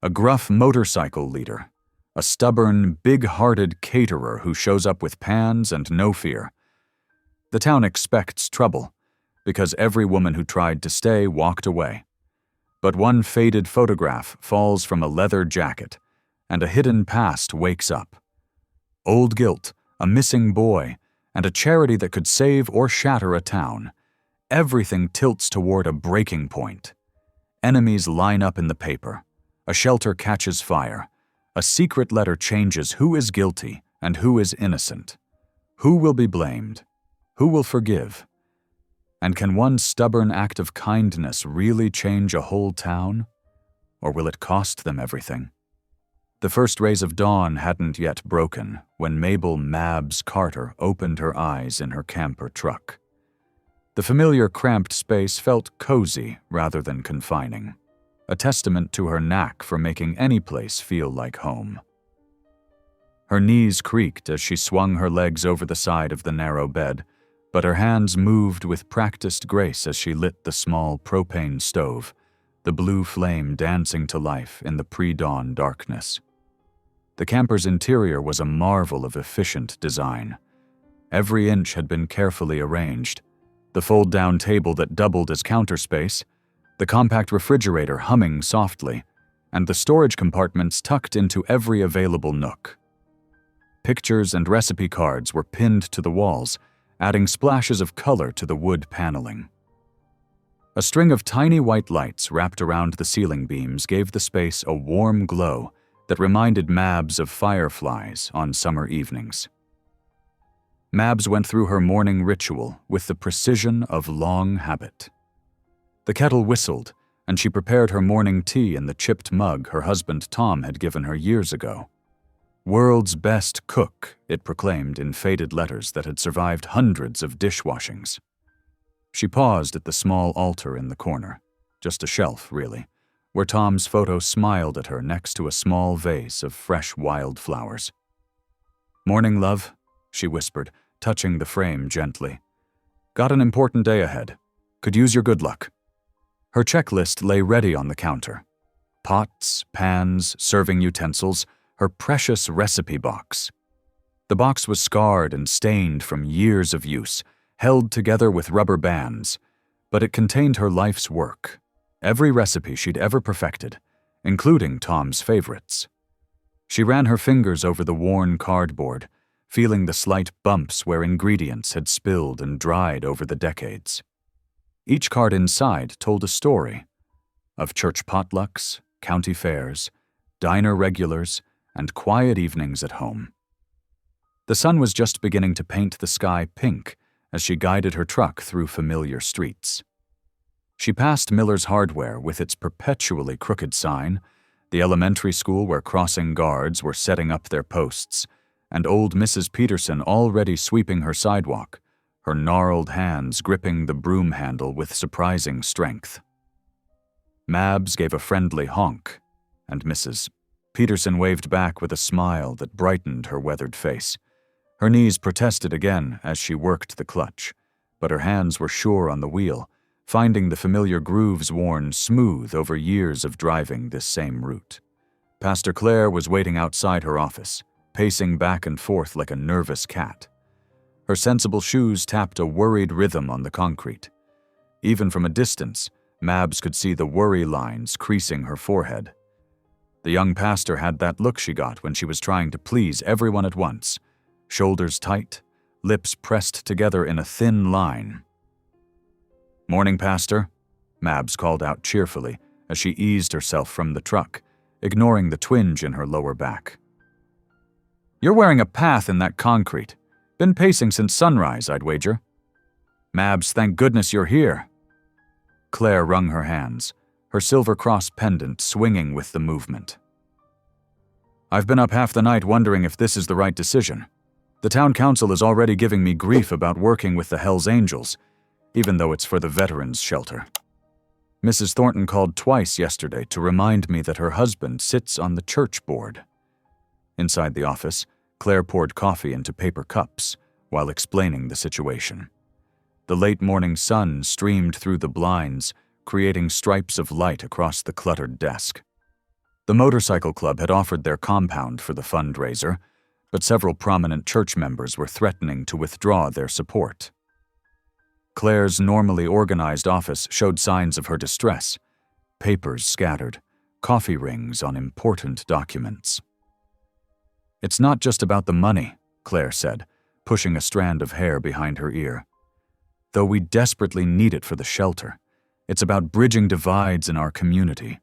A gruff motorcycle leader. A stubborn, big-hearted caterer who shows up with pans and no fear. The town expects trouble, because every woman who tried to stay walked away. But one faded photograph falls from a leather jacket, and a hidden past wakes up. Old guilt, a missing boy, and a charity that could save or shatter a town. Everything tilts toward a breaking point. Enemies line up in the paper. A shelter catches fire. A secret letter changes who is guilty and who is innocent. Who will be blamed? Who will forgive? And can one stubborn act of kindness really change a whole town? Or will it cost them everything? The first rays of dawn hadn't yet broken when Mabel Mabs Carter opened her eyes in her camper truck. The familiar cramped space felt cozy rather than confining, a testament to her knack for making any place feel like home. Her knees creaked as she swung her legs over the side of the narrow bed, but her hands moved with practiced grace as she lit the small propane stove, the blue flame dancing to life in the pre-dawn darkness. The camper's interior was a marvel of efficient design. Every inch had been carefully arranged. The fold-down table that doubled as counter space, the compact refrigerator humming softly, and the storage compartments tucked into every available nook. Pictures and recipe cards were pinned to the walls, adding splashes of color to the wood paneling. A string of tiny white lights wrapped around the ceiling beams gave the space a warm glow that reminded Mabs of fireflies on summer evenings. Mabs went through her morning ritual with the precision of long habit. The kettle whistled, and she prepared her morning tea in the chipped mug her husband Tom had given her years ago. World's best cook, it proclaimed in faded letters that had survived hundreds of dishwashings. She paused at the small altar in the corner, just a shelf, really, where Tom's photo smiled at her next to a small vase of fresh wildflowers. "Morning, love," she whispered, touching the frame gently. "Got an important day ahead. Could use your good luck." Her checklist lay ready on the counter. Pots, pans, serving utensils, her precious recipe box. The box was scarred and stained from years of use, held together with rubber bands, but it contained her life's work, every recipe she'd ever perfected, including Tom's favorites. She ran her fingers over the worn cardboard, feeling the slight bumps where ingredients had spilled and dried over the decades. Each card inside told a story of church potlucks, county fairs, diner regulars, and quiet evenings at home. The sun was just beginning to paint the sky pink as she guided her truck through familiar streets. She passed Miller's Hardware with its perpetually crooked sign, the elementary school where crossing guards were setting up their posts, and old Mrs. Peterson already sweeping her sidewalk, her gnarled hands gripping the broom handle with surprising strength. Mabs gave a friendly honk, and Mrs. Peterson waved back with a smile that brightened her weathered face. Her knees protested again as she worked the clutch, but her hands were sure on the wheel, finding the familiar grooves worn smooth over years of driving this same route. Pastor Claire was waiting outside her office, pacing back and forth like a nervous cat. Her sensible shoes tapped a worried rhythm on the concrete. Even from a distance, Mabs could see the worry lines creasing her forehead. The young pastor had that look she got when she was trying to please everyone at once, shoulders tight, lips pressed together in a thin line. "Morning, Pastor," Mabs called out cheerfully as she eased herself from the truck, ignoring the twinge in her lower back. "You're wearing a path in that concrete. Been pacing since sunrise, I'd wager." "Mabs, thank goodness you're here." Claire wrung her hands, her silver cross pendant swinging with the movement. "I've been up half the night wondering if this is the right decision. The town council is already giving me grief about working with the Hells Angels, even though it's for the veterans' shelter. Mrs. Thornton called twice yesterday to remind me that her husband sits on the church board." Inside the office, Claire poured coffee into paper cups while explaining the situation. The late morning sun streamed through the blinds, creating stripes of light across the cluttered desk. The motorcycle club had offered their compound for the fundraiser, but several prominent church members were threatening to withdraw their support. Claire's normally organized office showed signs of her distress: papers scattered, coffee rings on important documents. "It's not just about the money," Claire said, pushing a strand of hair behind her ear. "Though we desperately need it for the shelter, it's about bridging divides in our community.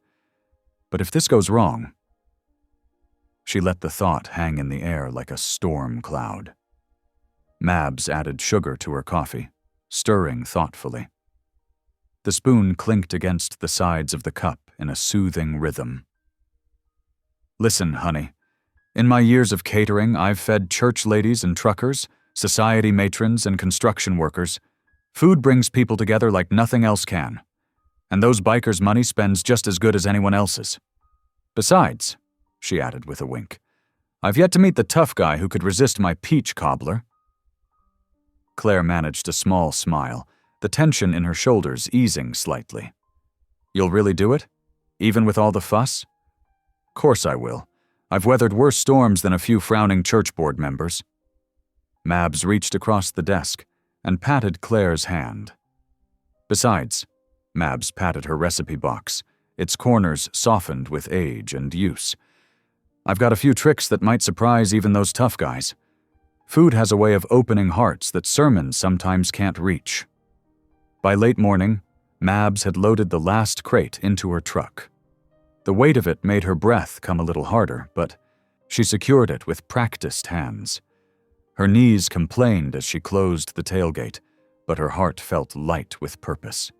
But if this goes wrong..." She let the thought hang in the air like a storm cloud. Mabs added sugar to her coffee, stirring thoughtfully. The spoon clinked against the sides of the cup in a soothing rhythm. "Listen, honey. In my years of catering, I've fed church ladies and truckers, society matrons and construction workers. Food brings people together like nothing else can. And those bikers' money spends just as good as anyone else's. Besides," she added with a wink, "I've yet to meet the tough guy who could resist my peach cobbler." Claire managed a small smile, the tension in her shoulders easing slightly. "You'll really do it? Even with all the fuss?" "Course I will. I've weathered worse storms than a few frowning church board members." Mabs reached across the desk and patted Claire's hand. "Besides," Mabs patted her recipe box, its corners softened with age and use, "I've got a few tricks that might surprise even those tough guys. Food has a way of opening hearts that sermons sometimes can't reach." By late morning, Mabs had loaded the last crate into her truck. The weight of it made her breath come a little harder, but she secured it with practiced hands. Her knees complained as she closed the tailgate, but her heart felt light with purpose.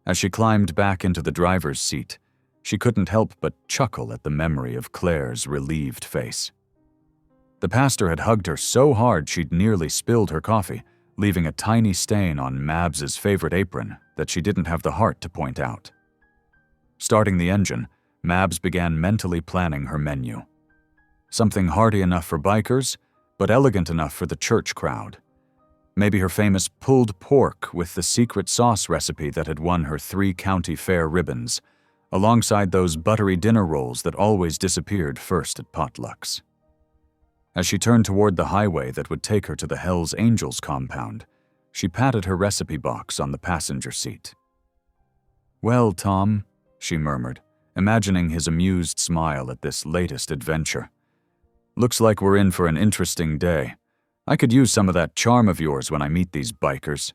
As she climbed back into the driver's seat, she couldn't help but chuckle at the memory of Claire's relieved face. The pastor had hugged her so hard she'd nearly spilled her coffee, leaving a tiny stain on Mabs's favorite apron that she didn't have the heart to point out. Starting the engine, Mabs began mentally planning her menu. Something hearty enough for bikers, but elegant enough for the church crowd. Maybe her famous pulled pork with the secret sauce recipe that had won her 3 county fair ribbons, alongside those buttery dinner rolls that always disappeared first at potlucks. As she turned toward the highway that would take her to the Hells Angels compound, she patted her recipe box on the passenger seat. "Well, Tom," she murmured, imagining his amused smile at this latest adventure. "Looks like we're in for an interesting day. I could use some of that charm of yours when I meet these bikers."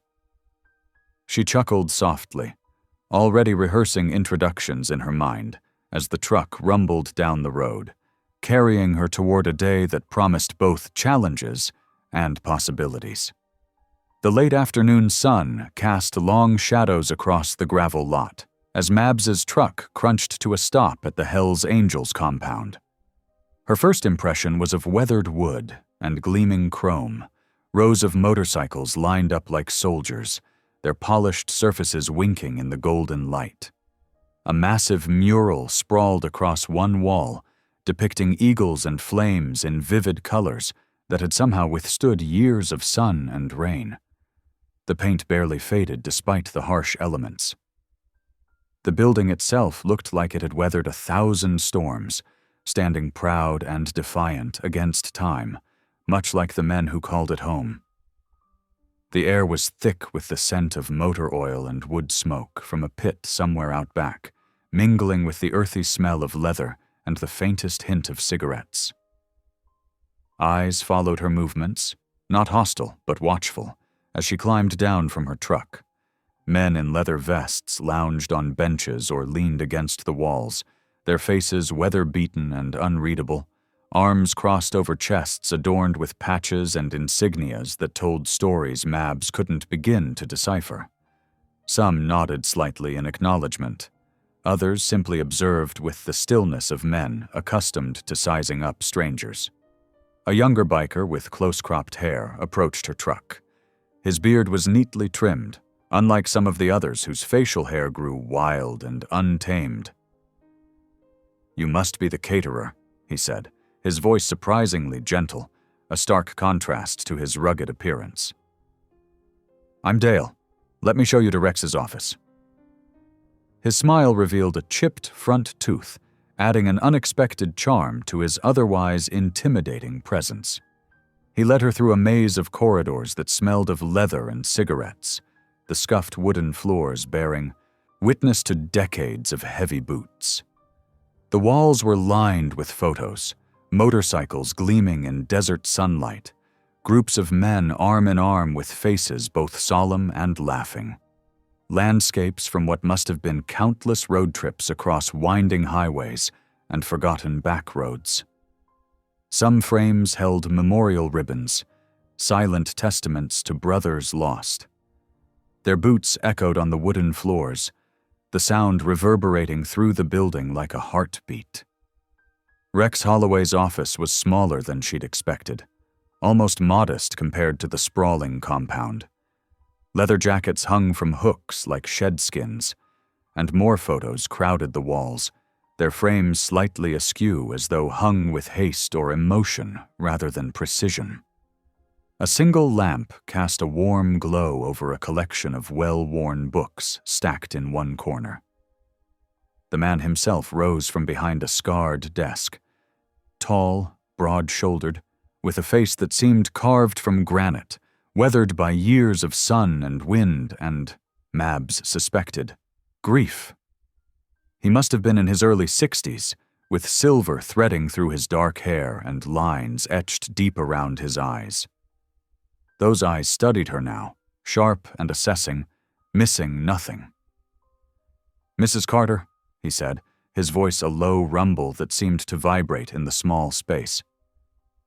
She chuckled softly, already rehearsing introductions in her mind as the truck rumbled down the road, carrying her toward a day that promised both challenges and possibilities. The late afternoon sun cast long shadows across the gravel lot as Mabs's truck crunched to a stop at the Hells Angels compound. Her first impression was of weathered wood and gleaming chrome, rows of motorcycles lined up like soldiers, their polished surfaces winking in the golden light. A massive mural sprawled across one wall, depicting eagles and flames in vivid colors that had somehow withstood years of sun and rain. The paint barely faded despite the harsh elements. The building itself looked like it had weathered 1,000 storms, standing proud and defiant against time, much like the men who called it home. The air was thick with the scent of motor oil and wood smoke from a pit somewhere out back, mingling with the earthy smell of leather and the faintest hint of cigarettes. Eyes followed her movements, not hostile but watchful, as she climbed down from her truck. Men in leather vests lounged on benches or leaned against the walls, their faces weather-beaten and unreadable, arms crossed over chests adorned with patches and insignias that told stories Mabs couldn't begin to decipher. Some nodded slightly in acknowledgement. Others simply observed with the stillness of men accustomed to sizing up strangers. A younger biker with close-cropped hair approached her truck. His beard was neatly trimmed, unlike some of the others whose facial hair grew wild and untamed. "You must be the caterer," he said, his voice surprisingly gentle, a stark contrast to his rugged appearance. "I'm Dale. Let me show you to Rex's office." His smile revealed a chipped front tooth adding an unexpected charm to his otherwise intimidating presence. He led her through a maze of corridors that smelled of leather and cigarettes, the scuffed wooden floors bearing witness to decades of heavy boots. The walls were lined with photos, motorcycles gleaming in desert sunlight, groups of men arm in arm with faces both solemn and laughing. Landscapes from what must have been countless road trips across winding highways and forgotten back roads. Some frames held memorial ribbons, silent testaments to brothers lost. Their boots echoed on the wooden floors, the sound reverberating through the building like a heartbeat. Rex Holloway's office was smaller than she'd expected, almost modest compared to the sprawling compound. Leather jackets hung from hooks like shed skins, and more photos crowded the walls, their frames slightly askew as though hung with haste or emotion rather than precision. A single lamp cast a warm glow over a collection of well-worn books stacked in one corner. The man himself rose from behind a scarred desk, tall, broad-shouldered, with a face that seemed carved from granite, weathered by years of sun and wind and, Mabs suspected, grief. He must have been in his early 60s, with silver threading through his dark hair and lines etched deep around his eyes. Those eyes studied her now, sharp and assessing, missing nothing. "Mrs. Carter," he said, his voice a low rumble that seemed to vibrate in the small space.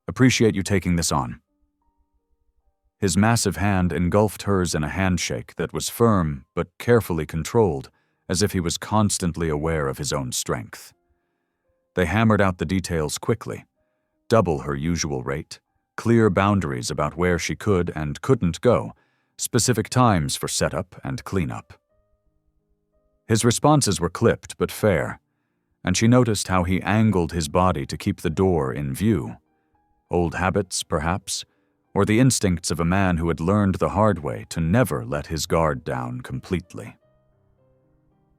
"Appreciate you taking this on." His massive hand engulfed hers in a handshake that was firm but carefully controlled, as if he was constantly aware of his own strength. They hammered out the details quickly, double her usual rate, clear boundaries about where she could and couldn't go, specific times for setup and cleanup. His responses were clipped but fair, and she noticed how he angled his body to keep the door in view. Old habits, perhaps, or the instincts of a man who had learned the hard way to never let his guard down completely.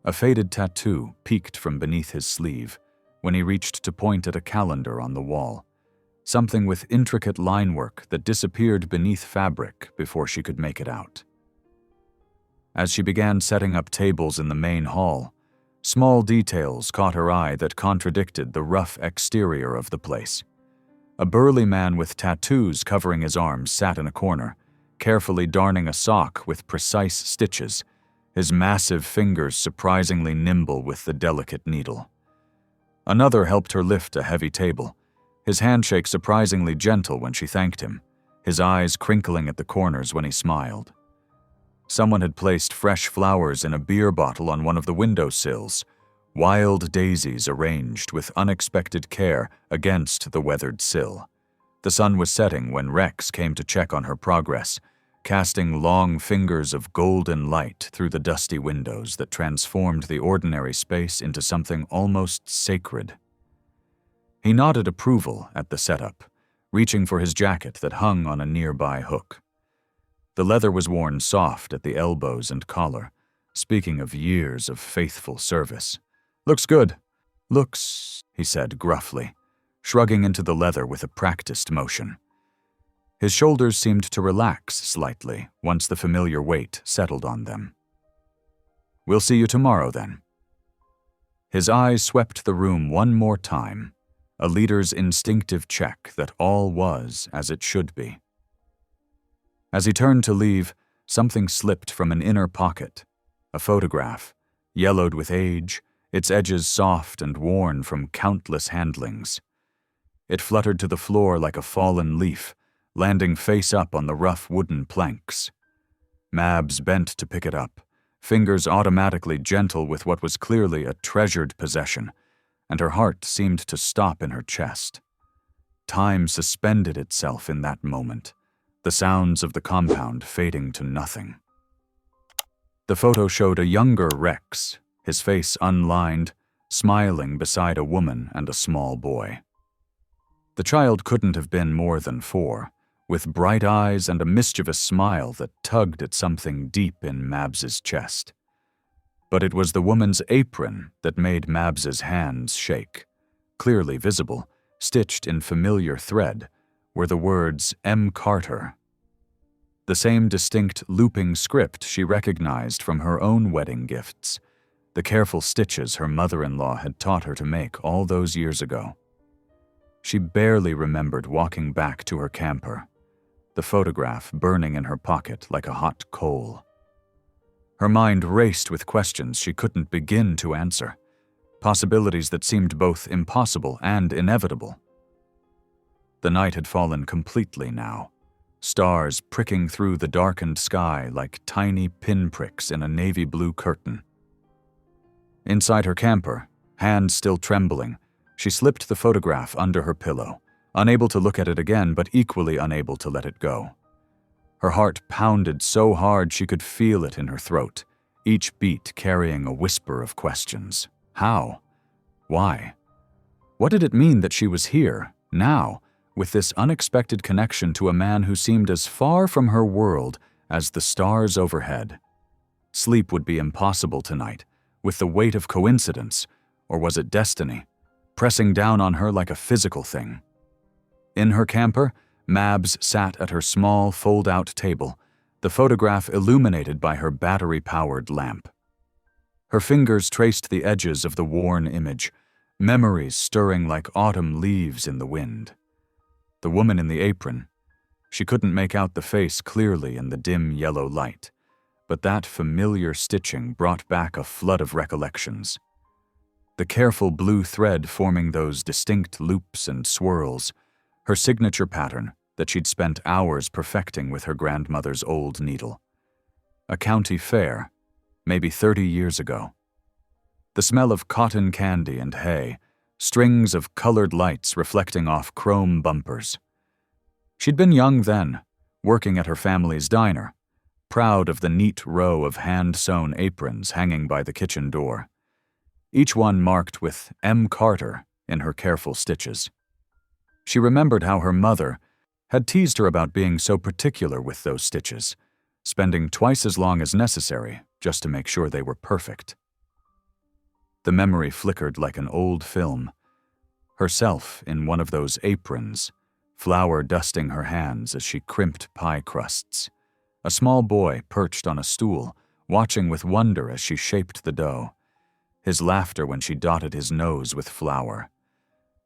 A faded tattoo peeked from beneath his sleeve when he reached to point at a calendar on the wall, something with intricate linework that disappeared beneath fabric before she could make it out. As she began setting up tables in the main hall, small details caught her eye that contradicted the rough exterior of the place. A burly man with tattoos covering his arms sat in a corner, carefully darning a sock with precise stitches, his massive fingers surprisingly nimble with the delicate needle. Another helped her lift a heavy table, his handshake surprisingly gentle when she thanked him, his eyes crinkling at the corners when he smiled. Someone had placed fresh flowers in a beer bottle on one of the windowsills, wild daisies arranged with unexpected care against the weathered sill. The sun was setting when Rex came to check on her progress, casting long fingers of golden light through the dusty windows that transformed the ordinary space into something almost sacred. He nodded approval at the setup, reaching for his jacket that hung on a nearby hook. The leather was worn soft at the elbows and collar, speaking of years of faithful service. "Looks good." "Looks," he said gruffly, shrugging into the leather with a practiced motion. His shoulders seemed to relax slightly once the familiar weight settled on them. "We'll see you tomorrow, then." His eyes swept the room one more time, a leader's instinctive check that all was as it should be. As he turned to leave, something slipped from an inner pocket, a photograph, yellowed with age, its edges soft and worn from countless handlings. It fluttered to the floor like a fallen leaf, landing face up on the rough wooden planks. Mabs bent to pick it up, fingers automatically gentle with what was clearly a treasured possession, and her heart seemed to stop in her chest. Time suspended itself in that moment, the sounds of the compound fading to nothing. The photo showed a younger Rex, his face unlined, smiling beside a woman and a small boy. The child couldn't have been more than 4, with bright eyes and a mischievous smile that tugged at something deep in Mabs's chest. But it was the woman's apron that made Mabs's hands shake. Clearly visible, stitched in familiar thread, were the words M. Carter. The same distinct looping script she recognized from her own wedding gifts, the careful stitches her mother-in-law had taught her to make all those years ago. She barely remembered walking back to her camper, the photograph burning in her pocket like a hot coal. Her mind raced with questions she couldn't begin to answer, possibilities that seemed both impossible and inevitable. The night had fallen completely now, stars pricking through the darkened sky like tiny pinpricks in a navy blue curtain. Inside her camper, hands still trembling, she slipped the photograph under her pillow, unable to look at it again but equally unable to let it go. Her heart pounded so hard she could feel it in her throat, each beat carrying a whisper of questions. How? Why? What did it mean that she was here, now, with this unexpected connection to a man who seemed as far from her world as the stars overhead? Sleep would be impossible tonight, with the weight of coincidence, or was it destiny, pressing down on her like a physical thing? In her camper, Mabs sat at her small fold-out table, the photograph illuminated by her battery-powered lamp. Her fingers traced the edges of the worn image, memories stirring like autumn leaves in the wind. The woman in the apron, she couldn't make out the face clearly in the dim yellow light, but that familiar stitching brought back a flood of recollections. The careful blue thread forming those distinct loops and swirls, her signature pattern that she'd spent hours perfecting with her grandmother's old needle. A county fair, maybe 30 years ago. The smell of cotton candy and hay, strings of colored lights reflecting off chrome bumpers. She'd been young then, working at her family's diner, proud of the neat row of hand-sewn aprons hanging by the kitchen door, each one marked with M. Carter in her careful stitches. She remembered how her mother had teased her about being so particular with those stitches, spending twice as long as necessary just to make sure they were perfect. The memory flickered like an old film. Herself in one of those aprons, flour dusting her hands as she crimped pie crusts. A small boy perched on a stool, watching with wonder as she shaped the dough. His laughter when she dotted his nose with flour.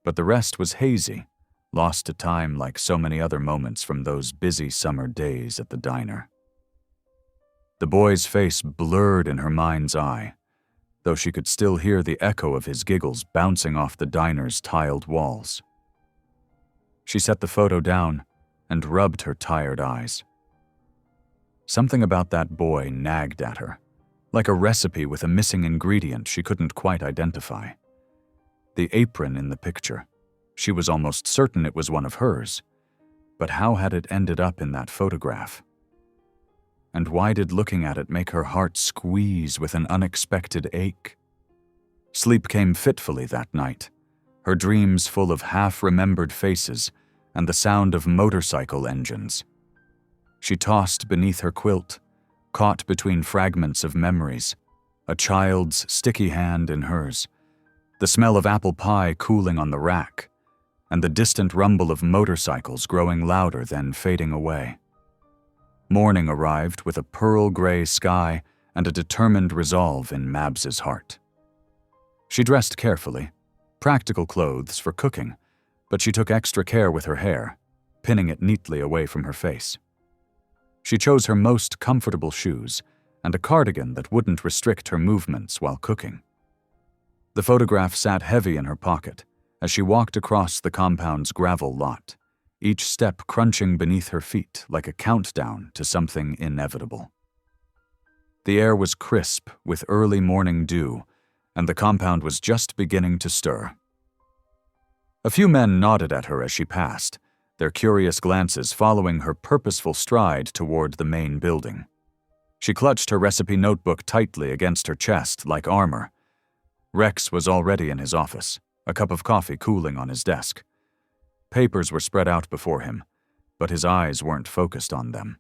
But the rest was hazy, lost to time like so many other moments from those busy summer days at the diner. The boy's face blurred in her mind's eye, though she could still hear the echo of his giggles bouncing off the diner's tiled walls. She set the photo down and rubbed her tired eyes. Something about that boy nagged at her, like a recipe with a missing ingredient she couldn't quite identify. The apron in the picture, she was almost certain it was one of hers, but how had it ended up in that photograph? And why did looking at it make her heart squeeze with an unexpected ache? Sleep came fitfully that night, her dreams full of half-remembered faces and the sound of motorcycle engines. She tossed beneath her quilt, caught between fragments of memories, a child's sticky hand in hers, the smell of apple pie cooling on the rack, and the distant rumble of motorcycles growing louder then fading away. Morning arrived with a pearl-gray sky and a determined resolve in Mabs's heart. She dressed carefully, practical clothes for cooking, but she took extra care with her hair, pinning it neatly away from her face. She chose her most comfortable shoes and a cardigan that wouldn't restrict her movements while cooking. The photograph sat heavy in her pocket as she walked across the compound's gravel lot, each step crunching beneath her feet like a countdown to something inevitable. The air was crisp with early morning dew, and the compound was just beginning to stir. A few men nodded at her as she passed, their curious glances following her purposeful stride toward the main building. She clutched her recipe notebook tightly against her chest like armor. Rex was already in his office, a cup of coffee cooling on his desk. Papers were spread out before him, but his eyes weren't focused on them.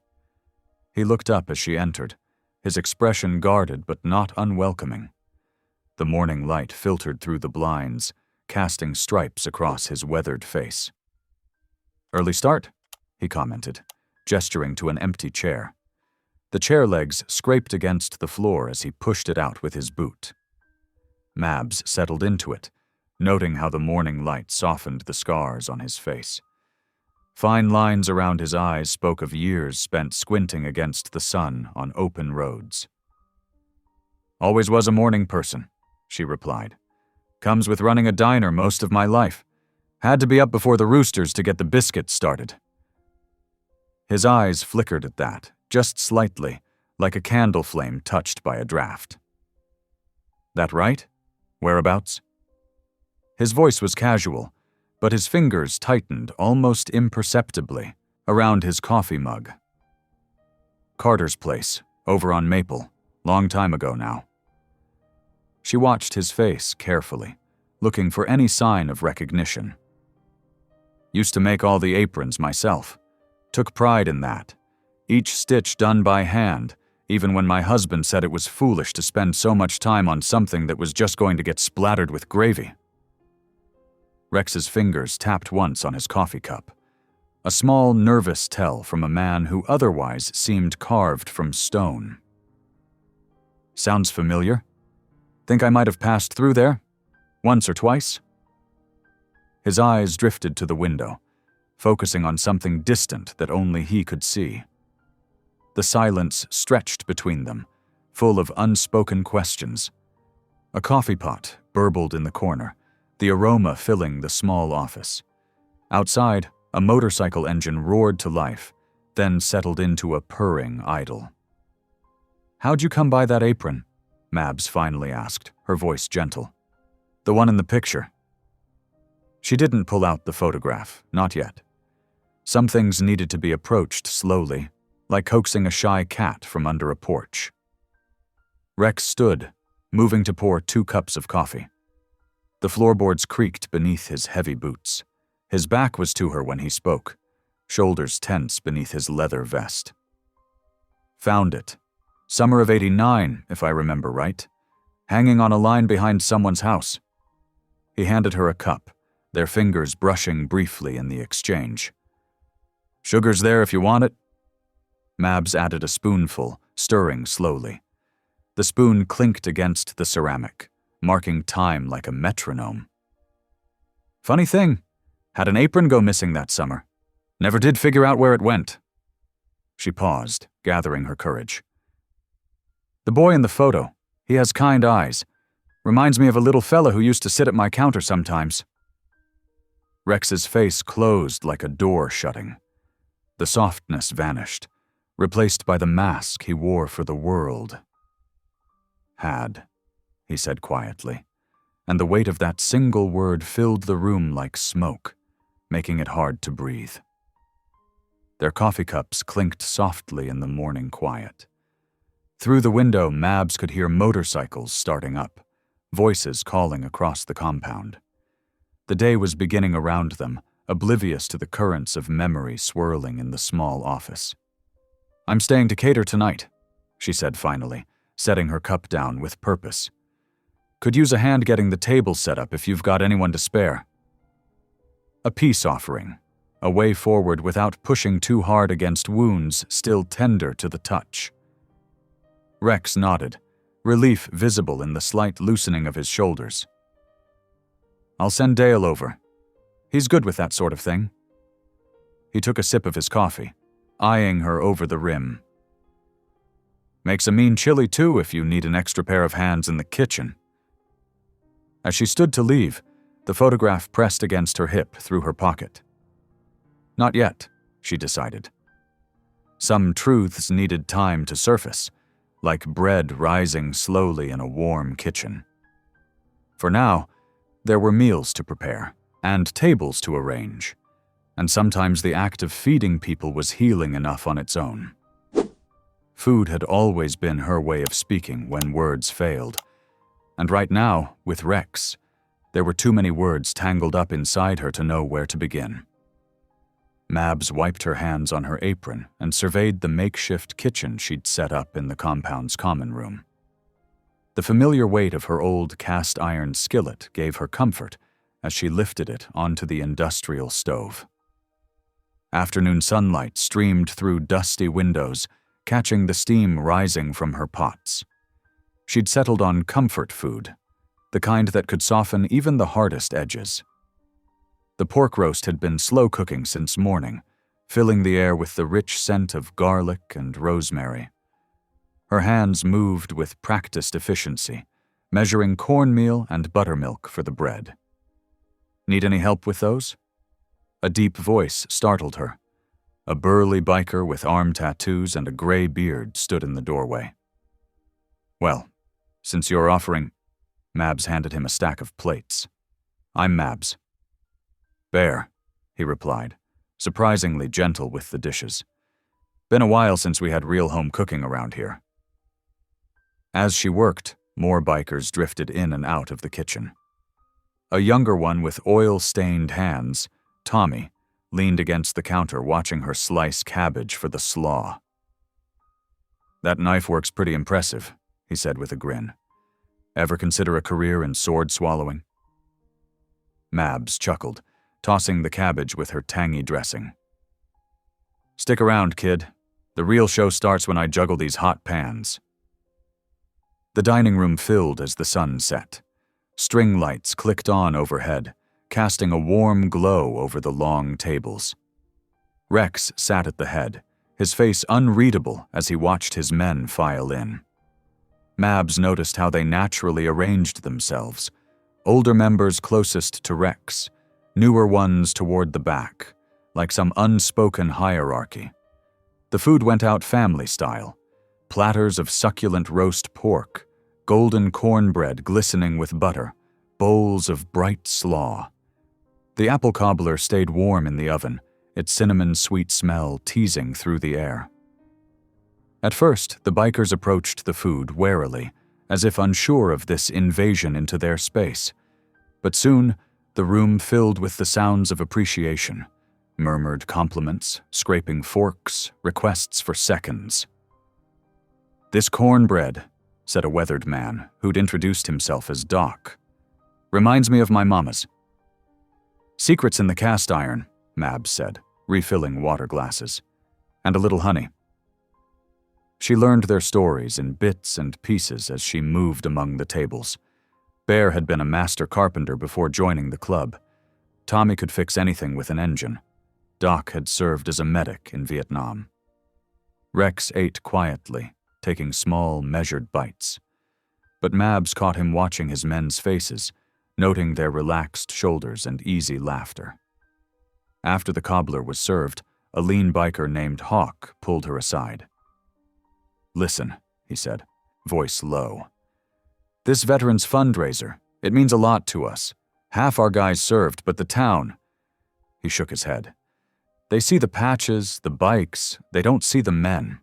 He looked up as she entered, his expression guarded but not unwelcoming. The morning light filtered through the blinds, casting stripes across his weathered face. "Early start," he commented, gesturing to an empty chair. The chair legs scraped against the floor as he pushed it out with his boot. Mabs settled into it, noting how the morning light softened the scars on his face. Fine lines around his eyes spoke of years spent squinting against the sun on open roads. "Always was a morning person," she replied. "Comes with running a diner most of my life. Had to be up before the roosters to get the biscuits started." His eyes flickered at that, just slightly, like a candle flame touched by a draft. "That right? Whereabouts?" His voice was casual, but his fingers tightened almost imperceptibly around his coffee mug. "Carter's place, over on Maple, long time ago now." She watched his face carefully, looking for any sign of recognition. "Used to make all the aprons myself. Took pride in that. Each stitch done by hand, even when my husband said it was foolish to spend so much time on something that was just going to get splattered with gravy." Rex's fingers tapped once on his coffee cup, a small, nervous tell from a man who otherwise seemed carved from stone. "Sounds familiar? Think I might have passed through there? Once or twice?" His eyes drifted to the window, focusing on something distant that only he could see. The silence stretched between them, full of unspoken questions. A coffee pot burbled in the corner, the aroma filling the small office. Outside, a motorcycle engine roared to life, then settled into a purring idle. "How'd you come by that apron?" Mabs finally asked, her voice gentle. "The one in the picture." She didn't pull out the photograph, not yet. Some things needed to be approached slowly, like coaxing a shy cat from under a porch. Rex stood, moving to pour 2 cups of coffee. The floorboards creaked beneath his heavy boots. His back was to her when he spoke, shoulders tense beneath his leather vest. "Found it. Summer of '89, if I remember right. Hanging on a line behind someone's house." He handed her a cup, their fingers brushing briefly in the exchange. "Sugar's there if you want it." Mabs added a spoonful, stirring slowly. The spoon clinked against the ceramic, marking time like a metronome. "Funny thing, had an apron go missing that summer. Never did figure out where it went." She paused, gathering her courage. "The boy in the photo, he has kind eyes. Reminds me of a little fella who used to sit at my counter sometimes." Rex's face closed like a door shutting. The softness vanished, replaced by the mask he wore for the world. "Had," he said quietly, and the weight of that single word filled the room like smoke, making it hard to breathe. Their coffee cups clinked softly in the morning quiet. Through the window, Mabs could hear motorcycles starting up, voices calling across the compound. The day was beginning around them, oblivious to the currents of memory swirling in the small office. "I'm staying to cater tonight," she said finally, setting her cup down with purpose. "Could use a hand getting the table set up if you've got anyone to spare." A peace offering, a way forward without pushing too hard against wounds still tender to the touch. Rex nodded, relief visible in the slight loosening of his shoulders. "I'll send Dale over. He's good with that sort of thing." He took a sip of his coffee, eyeing her over the rim. "Makes a mean chili too if you need an extra pair of hands in the kitchen." As she stood to leave, the photograph pressed against her hip through her pocket. Not yet, she decided. Some truths needed time to surface, like bread rising slowly in a warm kitchen. For now, there were meals to prepare and tables to arrange, and sometimes the act of feeding people was healing enough on its own. Food had always been her way of speaking when words failed, and right now, with Rex, there were too many words tangled up inside her to know where to begin. Mabs wiped her hands on her apron and surveyed the makeshift kitchen she'd set up in the compound's common room. The familiar weight of her old cast-iron skillet gave her comfort as she lifted it onto the industrial stove. Afternoon sunlight streamed through dusty windows, catching the steam rising from her pots. She'd settled on comfort food, the kind that could soften even the hardest edges. The pork roast had been slow cooking since morning, filling the air with the rich scent of garlic and rosemary. Her hands moved with practiced efficiency, measuring cornmeal and buttermilk for the bread. "Need any help with those?" A deep voice startled her. A burly biker with arm tattoos and a gray beard stood in the doorway. "Well, since you're offering..." Mabs handed him a stack of plates. "I'm Mabs." "Bear," he replied, surprisingly gentle with the dishes. "Been a while since we had real home cooking around here." As she worked, more bikers drifted in and out of the kitchen. A younger one with oil-stained hands, Tommy, leaned against the counter watching her slice cabbage for the slaw. "That knife work's pretty impressive," he said with a grin. "Ever consider a career in sword swallowing?" Mabs chuckled, tossing the cabbage with her tangy dressing. "Stick around, kid. The real show starts when I juggle these hot pans." The dining room filled as the sun set. String lights clicked on overhead, casting a warm glow over the long tables. Rex sat at the head, his face unreadable as he watched his men file in. Mabs noticed how they naturally arranged themselves, older members closest to Rex, newer ones toward the back, like some unspoken hierarchy. The food went out family style, platters of succulent roast pork, golden cornbread glistening with butter, bowls of bright slaw. The apple cobbler stayed warm in the oven, its cinnamon-sweet smell teasing through the air. At first, the bikers approached the food warily, as if unsure of this invasion into their space. But soon, the room filled with the sounds of appreciation, murmured compliments, scraping forks, requests for seconds. "This cornbread," said a weathered man who'd introduced himself as Doc, "reminds me of my mama's." "Secrets in the cast iron," Mabs said, refilling water glasses. "And a little honey." She learned their stories in bits and pieces as she moved among the tables. Bear had been a master carpenter before joining the club. Tommy could fix anything with an engine. Doc had served as a medic in Vietnam. Rex ate quietly, taking small, measured bites. But Mabs caught him watching his men's faces, noting their relaxed shoulders and easy laughter. After the cobbler was served, a lean biker named Hawk pulled her aside. "Listen," he said, voice low. "This veterans fundraiser, it means a lot to us. Half our guys served, but the town..." He shook his head. "They see the patches, the bikes, they don't see the men."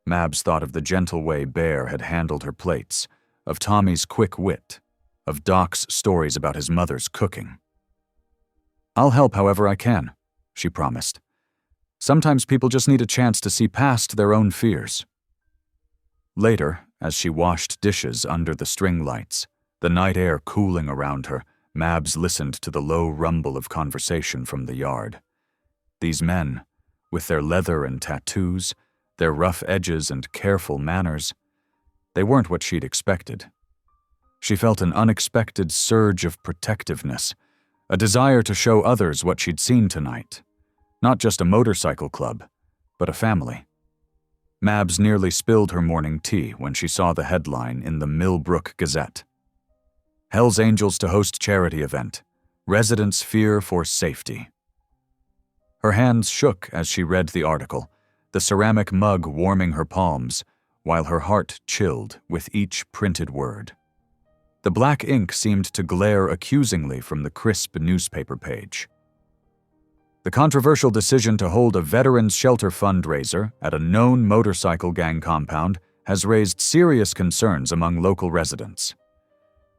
Mabs thought of the gentle way Bear had handled her plates, of Tommy's quick wit, of Doc's stories about his mother's cooking. "I'll help however I can," she promised. "Sometimes people just need a chance to see past their own fears." Later, as she washed dishes under the string lights, the night air cooling around her, Mabs listened to the low rumble of conversation from the yard. These men, with their leather and tattoos, their rough edges and careful manners, they weren't what she'd expected. She felt an unexpected surge of protectiveness, a desire to show others what she'd seen tonight. Not just a motorcycle club, but a family. Mabs nearly spilled her morning tea when she saw the headline in the Millbrook Gazette. "Hell's Angels to host charity event. Residents fear for safety." Her hands shook as she read the article, the ceramic mug warming her palms, while her heart chilled with each printed word. The black ink seemed to glare accusingly from the crisp newspaper page. "The controversial decision to hold a Veterans Shelter fundraiser at a known motorcycle gang compound has raised serious concerns among local residents.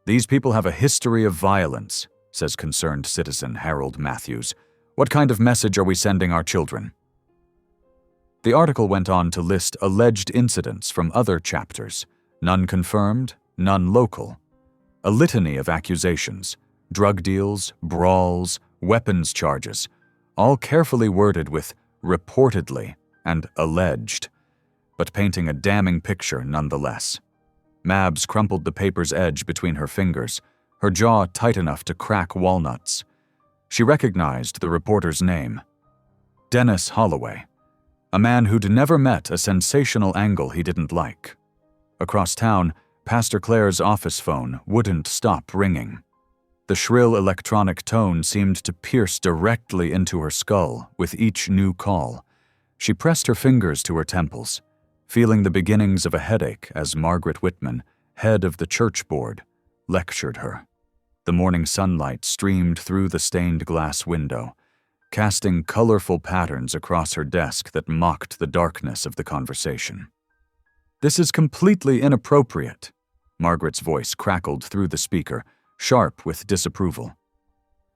These people have a history of violence," says concerned citizen Harold Matthews, What kind of message are we sending our children? The article went on to list alleged incidents from other chapters, none confirmed, none local. A litany of accusations, drug deals, brawls, weapons charges, all carefully worded with reportedly and alleged, but painting a damning picture nonetheless. Mabs crumpled the paper's edge between her fingers, her jaw tight enough to crack walnuts. She recognized the reporter's name. Dennis Holloway, a man who'd never met a sensational angle he didn't like. Across town, Pastor Claire's office phone wouldn't stop ringing. The shrill electronic tone seemed to pierce directly into her skull with each new call. She pressed her fingers to her temples, feeling the beginnings of a headache as Margaret Whitman, head of the church board, lectured her. The morning sunlight streamed through the stained glass window, casting colorful patterns across her desk that mocked the darkness of the conversation. "This is completely inappropriate," Margaret's voice crackled through the speaker, sharp with disapproval.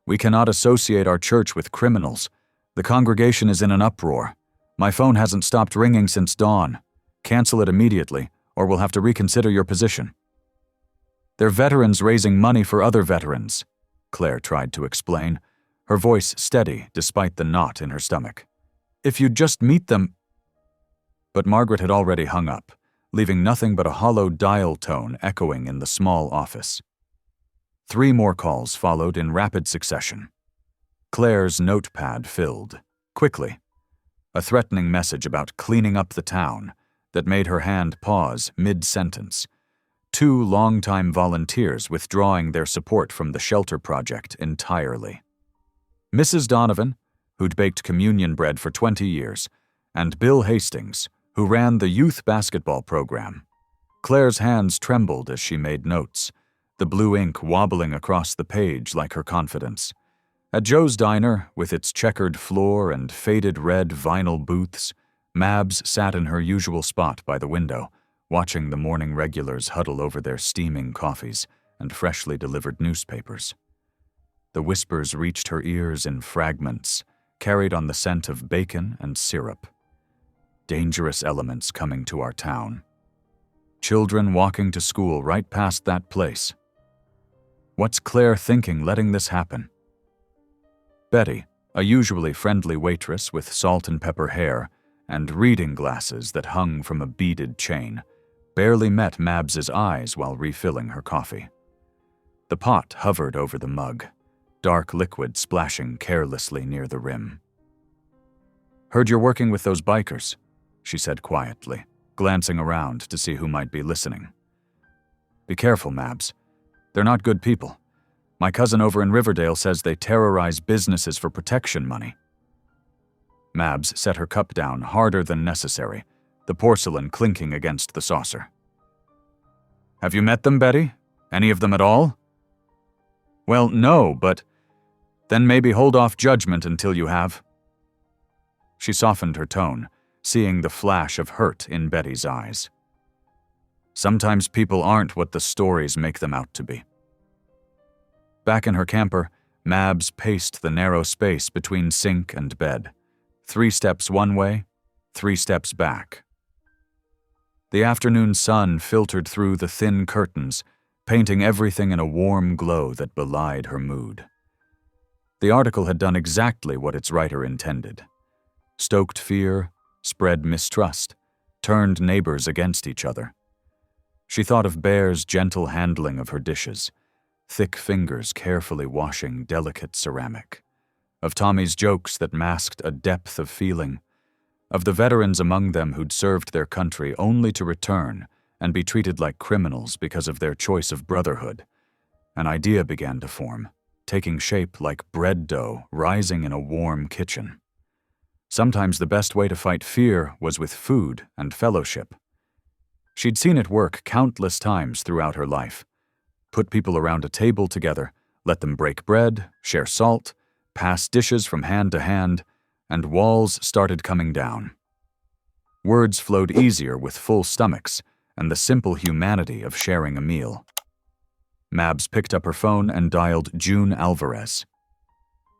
"We cannot associate our church with criminals. The congregation is in an uproar. My phone hasn't stopped ringing since dawn. Cancel it immediately, or we'll have to reconsider your position." "They're veterans raising money for other veterans," Claire tried to explain, her voice steady despite the knot in her stomach. "If you'd just meet them—" But Margaret had already hung up, leaving nothing but a hollow dial tone echoing in the small office. 3 more calls followed in rapid succession. Claire's notepad filled, quickly. A threatening message about cleaning up the town that made her hand pause mid-sentence. 2 longtime volunteers withdrawing their support from the shelter project entirely. Mrs. Donovan, who'd baked communion bread for 20 years, and Bill Hastings, who ran the youth basketball program. Claire's hands trembled as she made notes, the blue ink wobbling across the page like her confidence. At Joe's Diner, with its checkered floor and faded red vinyl booths, Mabs sat in her usual spot by the window, watching the morning regulars huddle over their steaming coffees and freshly delivered newspapers. The whispers reached her ears in fragments, carried on the scent of bacon and syrup. Dangerous elements coming to our town. Children walking to school right past that place. What's Claire thinking letting this happen? Betty, a usually friendly waitress with salt and pepper hair and reading glasses that hung from a beaded chain, barely met Mabs's eyes while refilling her coffee. The pot hovered over the mug, dark liquid splashing carelessly near the rim. "Heard you're working with those bikers," she said quietly, glancing around to see who might be listening. "Be careful, Mabs. They're not good people. My cousin over in Riverdale says they terrorize businesses for protection money." Mabs set her cup down harder than necessary, the porcelain clinking against the saucer. "Have you met them, Betty? Any of them at all?" "Well, no, but then maybe hold off judgment until you have." She softened her tone, seeing the flash of hurt in Betty's eyes. "Sometimes people aren't what the stories make them out to be." Back in her camper, Mabs paced the narrow space between sink and bed. 3 steps one way, 3 steps back. The afternoon sun filtered through the thin curtains, painting everything in a warm glow that belied her mood. The article had done exactly what its writer intended. Stoked fear, spread mistrust, turned neighbors against each other. She thought of Bear's gentle handling of her dishes, thick fingers carefully washing delicate ceramic, of Tommy's jokes that masked a depth of feeling, of the veterans among them who'd served their country only to return and be treated like criminals because of their choice of brotherhood. An idea began to form, taking shape like bread dough rising in a warm kitchen. Sometimes the best way to fight fear was with food and fellowship. She'd seen it work countless times throughout her life. Put people around a table together, let them break bread, share salt, pass dishes from hand to hand, and walls started coming down. Words flowed easier with full stomachs and the simple humanity of sharing a meal. Mabs picked up her phone and dialed June Alvarez.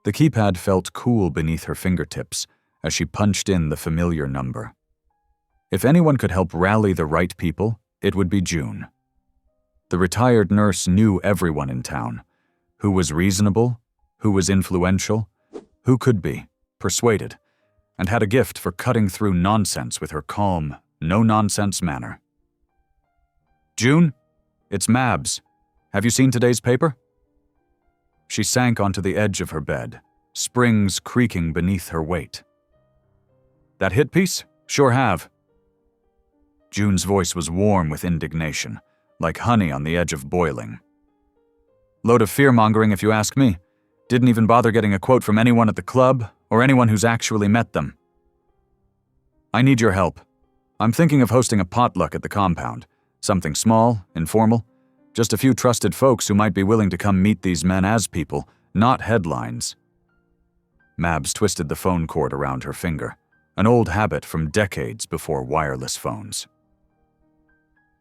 The keypad felt cool beneath her fingertips as she punched in the familiar number. If anyone could help rally the right people, it would be June. The retired nurse knew everyone in town, who was reasonable, who was influential, who could be persuaded, and had a gift for cutting through nonsense with her calm, no-nonsense manner. "June, it's Mabs. Have you seen today's paper?" She sank onto the edge of her bed, springs creaking beneath her weight. "That hit piece? Sure have." June's voice was warm with indignation, like honey on the edge of boiling. "Load of fear-mongering if you ask me. Didn't even bother getting a quote from anyone at the club or anyone who's actually met them. I need your help. I'm thinking of hosting a potluck at the compound. Something small, informal. Just a few trusted folks who might be willing to come meet these men as people, not headlines." Mabs twisted the phone cord around her finger, an old habit from decades before wireless phones.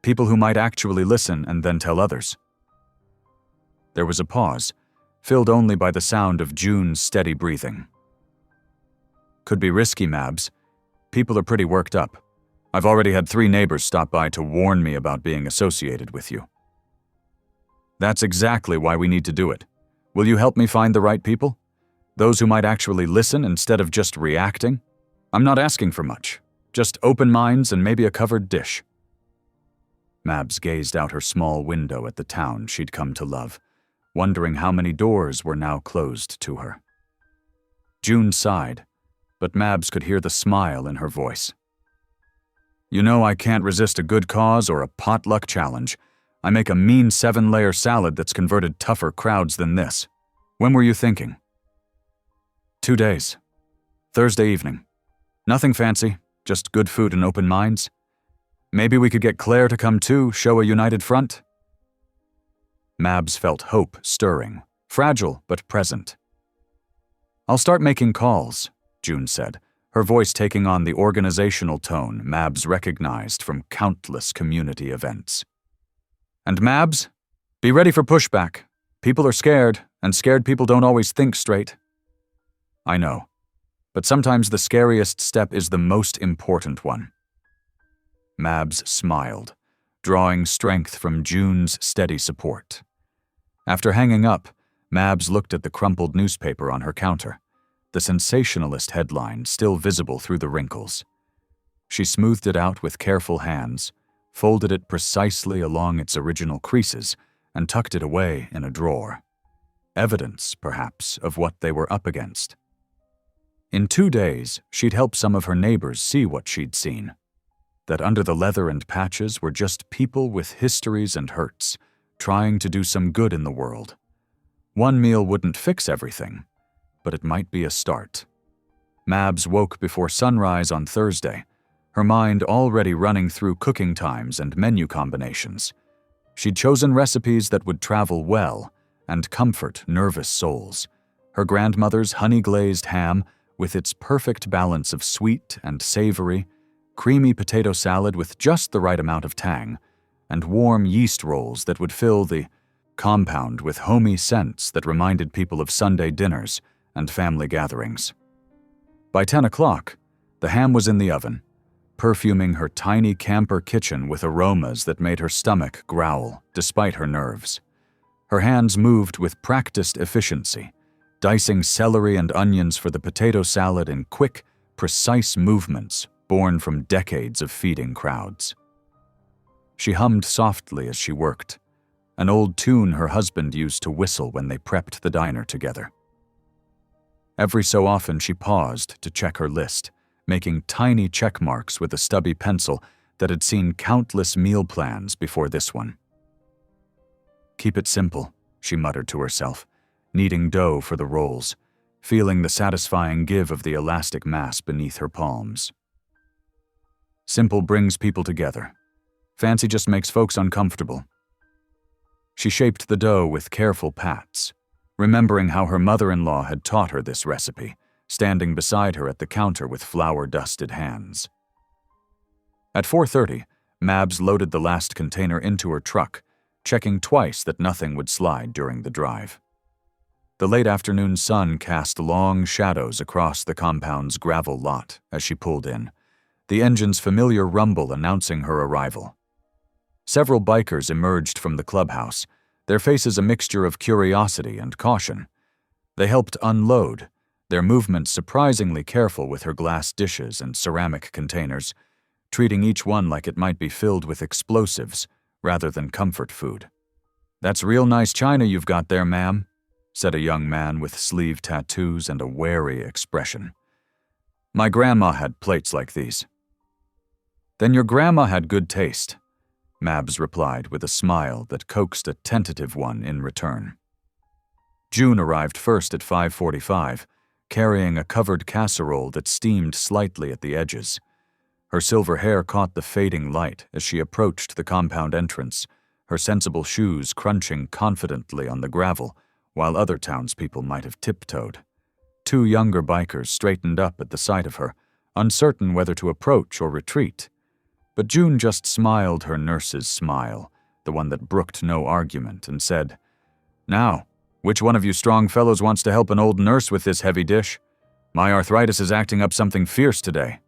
People who might actually listen and then tell others. There was a pause, filled only by the sound of June's steady breathing. "Could be risky, Mabs. People are pretty worked up. I've already had 3 neighbors stop by to warn me about being associated with you." "That's exactly why we need to do it. Will you help me find the right people? Those who might actually listen instead of just reacting? I'm not asking for much. Just open minds and maybe a covered dish." Mabs gazed out her small window at the town she'd come to love, wondering how many doors were now closed to her. June sighed, but Mabs could hear the smile in her voice. "You know I can't resist a good cause or a potluck challenge. I make a mean 7-layer salad that's converted tougher crowds than this. When were you thinking?" 2 days. Thursday evening. Nothing fancy, just good food and open minds. Maybe we could get Claire to come too, show a united front." Mabs felt hope stirring, fragile but present. "I'll start making calls," June said, her voice taking on the organizational tone Mabs recognized from countless community events. "And Mabs, be ready for pushback. People are scared, and scared people don't always think straight." "I know, but sometimes the scariest step is the most important one." Mabs smiled, drawing strength from June's steady support. After hanging up, Mabs looked at the crumpled newspaper on her counter, the sensationalist headline still visible through the wrinkles. She smoothed it out with careful hands, folded it precisely along its original creases, and tucked it away in a drawer. Evidence, perhaps, of what they were up against. In 2 days, she'd helped some of her neighbors see what she'd seen. That under the leather and patches were just people with histories and hurts, trying to do some good in the world. One meal wouldn't fix everything, but it might be a start. Mabs woke before sunrise on Thursday, her mind already running through cooking times and menu combinations. She'd chosen recipes that would travel well and comfort nervous souls. Her grandmother's honey-glazed ham, with its perfect balance of sweet and savory, creamy potato salad with just the right amount of tang, and warm yeast rolls that would fill the compound with homey scents that reminded people of Sunday dinners and family gatherings. By 10 o'clock, the ham was in the oven, perfuming her tiny camper kitchen with aromas that made her stomach growl despite her nerves. Her hands moved with practiced efficiency, dicing celery and onions for the potato salad in quick, precise movements born from decades of feeding crowds. She hummed softly as she worked, an old tune her husband used to whistle when they prepped the diner together. Every so often she paused to check her list, making tiny check marks with a stubby pencil that had seen countless meal plans before this one. "Keep it simple," she muttered to herself, kneading dough for the rolls, feeling the satisfying give of the elastic mass beneath her palms. Simple brings people together. Fancy just makes folks uncomfortable. She shaped the dough with careful pats, remembering how her mother-in-law had taught her this recipe, standing beside her at the counter with flour-dusted hands. At 4:30, Mabs loaded the last container into her truck, checking twice that nothing would slide during the drive. The late afternoon sun cast long shadows across the compound's gravel lot as she pulled in, the engine's familiar rumble announcing her arrival. Several bikers emerged from the clubhouse, their faces a mixture of curiosity and caution. They helped unload, their movements surprisingly careful with her glass dishes and ceramic containers, treating each one like it might be filled with explosives rather than comfort food. "That's real nice china you've got there, ma'am," said a young man with sleeve tattoos and a wary expression. "My grandma had plates like these." "Then your grandma had good taste," Mabs replied with a smile that coaxed a tentative one in return. June arrived first at 5:45, carrying a covered casserole that steamed slightly at the edges. Her silver hair caught the fading light as she approached the compound entrance, her sensible shoes crunching confidently on the gravel, while other townspeople might have tiptoed. Two younger bikers straightened up at the sight of her, uncertain whether to approach or retreat. But June just smiled her nurse's smile, the one that brooked no argument, and said, "Now, which one of you strong fellows wants to help an old nurse with this heavy dish? My arthritis is acting up something fierce today."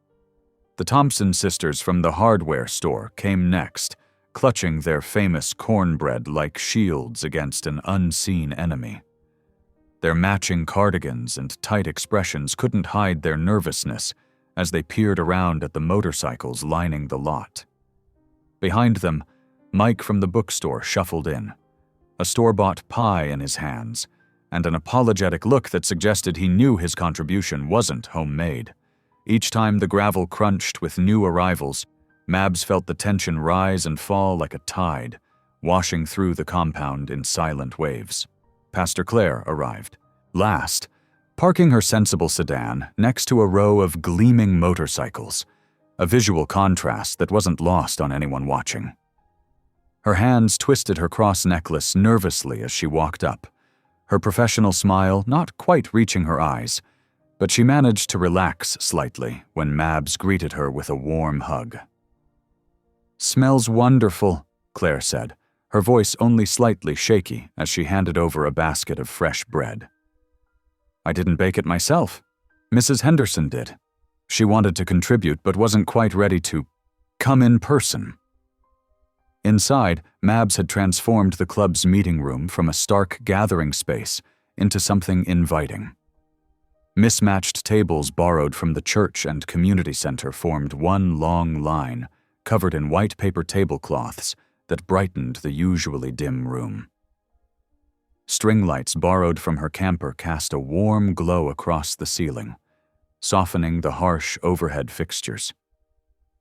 The Thompson sisters from the hardware store came next, clutching their famous cornbread like shields against an unseen enemy. Their matching cardigans and tight expressions couldn't hide their nervousness as they peered around at the motorcycles lining the lot. Behind them, Mike from the bookstore shuffled in, a store-bought pie in his hands, and an apologetic look that suggested he knew his contribution wasn't homemade. Each time the gravel crunched with new arrivals, Mabs felt the tension rise and fall like a tide, washing through the compound in silent waves. Pastor Claire arrived last, parking her sensible sedan next to a row of gleaming motorcycles, a visual contrast that wasn't lost on anyone watching. Her hands twisted her cross necklace nervously as she walked up, her professional smile not quite reaching her eyes, but she managed to relax slightly when Mabs greeted her with a warm hug. "Smells wonderful," Claire said, her voice only slightly shaky as she handed over a basket of fresh bread. "I didn't bake it myself. Mrs. Henderson did. She wanted to contribute but wasn't quite ready to come in person." Inside, Mabs had transformed the club's meeting room from a stark gathering space into something inviting. Mismatched tables borrowed from the church and community center formed one long line, covered in white paper tablecloths that brightened the usually dim room. String lights borrowed from her camper cast a warm glow across the ceiling, softening the harsh overhead fixtures.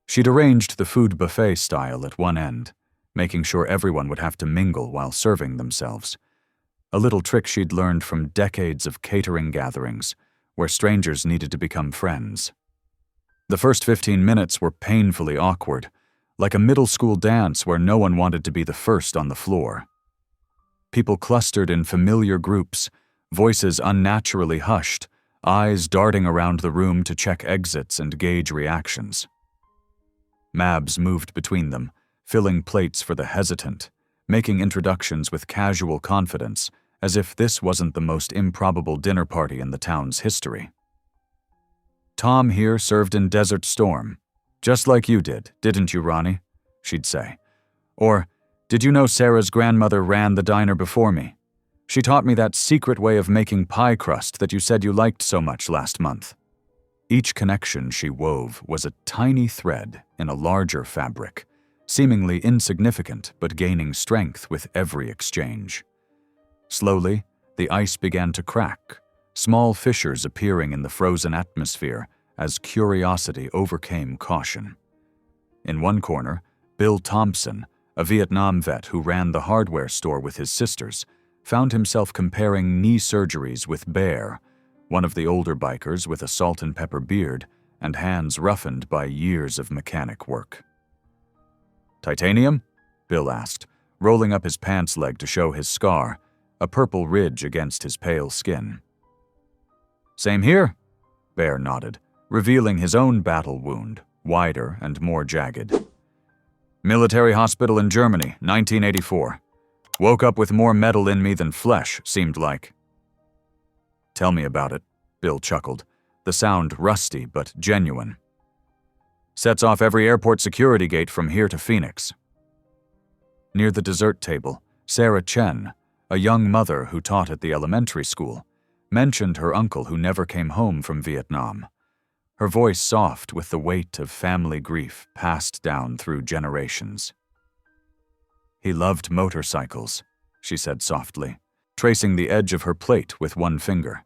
She'd arranged the food buffet style at one end, making sure everyone would have to mingle while serving themselves, a little trick she'd learned from decades of catering gatherings where strangers needed to become friends. The first 15 minutes were painfully awkward, like a middle school dance where no one wanted to be the first on the floor. People clustered in familiar groups, voices unnaturally hushed, eyes darting around the room to check exits and gauge reactions. Mabs moved between them, filling plates for the hesitant, making introductions with casual confidence, as if this wasn't the most improbable dinner party in the town's history. "Tom here served in Desert Storm. Just like you did, didn't you, Ronnie?" she'd say. Or, "Did you know Sarah's grandmother ran the diner before me? She taught me that secret way of making pie crust that you said you liked so much last month." Each connection she wove was a tiny thread in a larger fabric, seemingly insignificant but gaining strength with every exchange. Slowly, the ice began to crack, small fissures appearing in the frozen atmosphere as curiosity overcame caution. In one corner, Bill Thompson, a Vietnam vet who ran the hardware store with his sisters, found himself comparing knee surgeries with Bear, one of the older bikers with a salt and pepper beard and hands roughened by years of mechanic work. "Titanium?" Bill asked, rolling up his pants leg to show his scar, a purple ridge against his pale skin. "Same here," Bear nodded, revealing his own battle wound, wider and more jagged. "Military hospital in Germany, 1984. Woke up with more metal in me than flesh, seemed like." Tell me about it, Bill chuckled, the sound rusty but genuine. Sets off every airport security gate from here to Phoenix. Near the dessert table, Sarah Chen, a young mother who taught at the elementary school, mentioned her uncle who never came home from Vietnam, her voice soft with the weight of family grief passed down through generations. He loved motorcycles, she said softly, tracing the edge of her plate with one finger.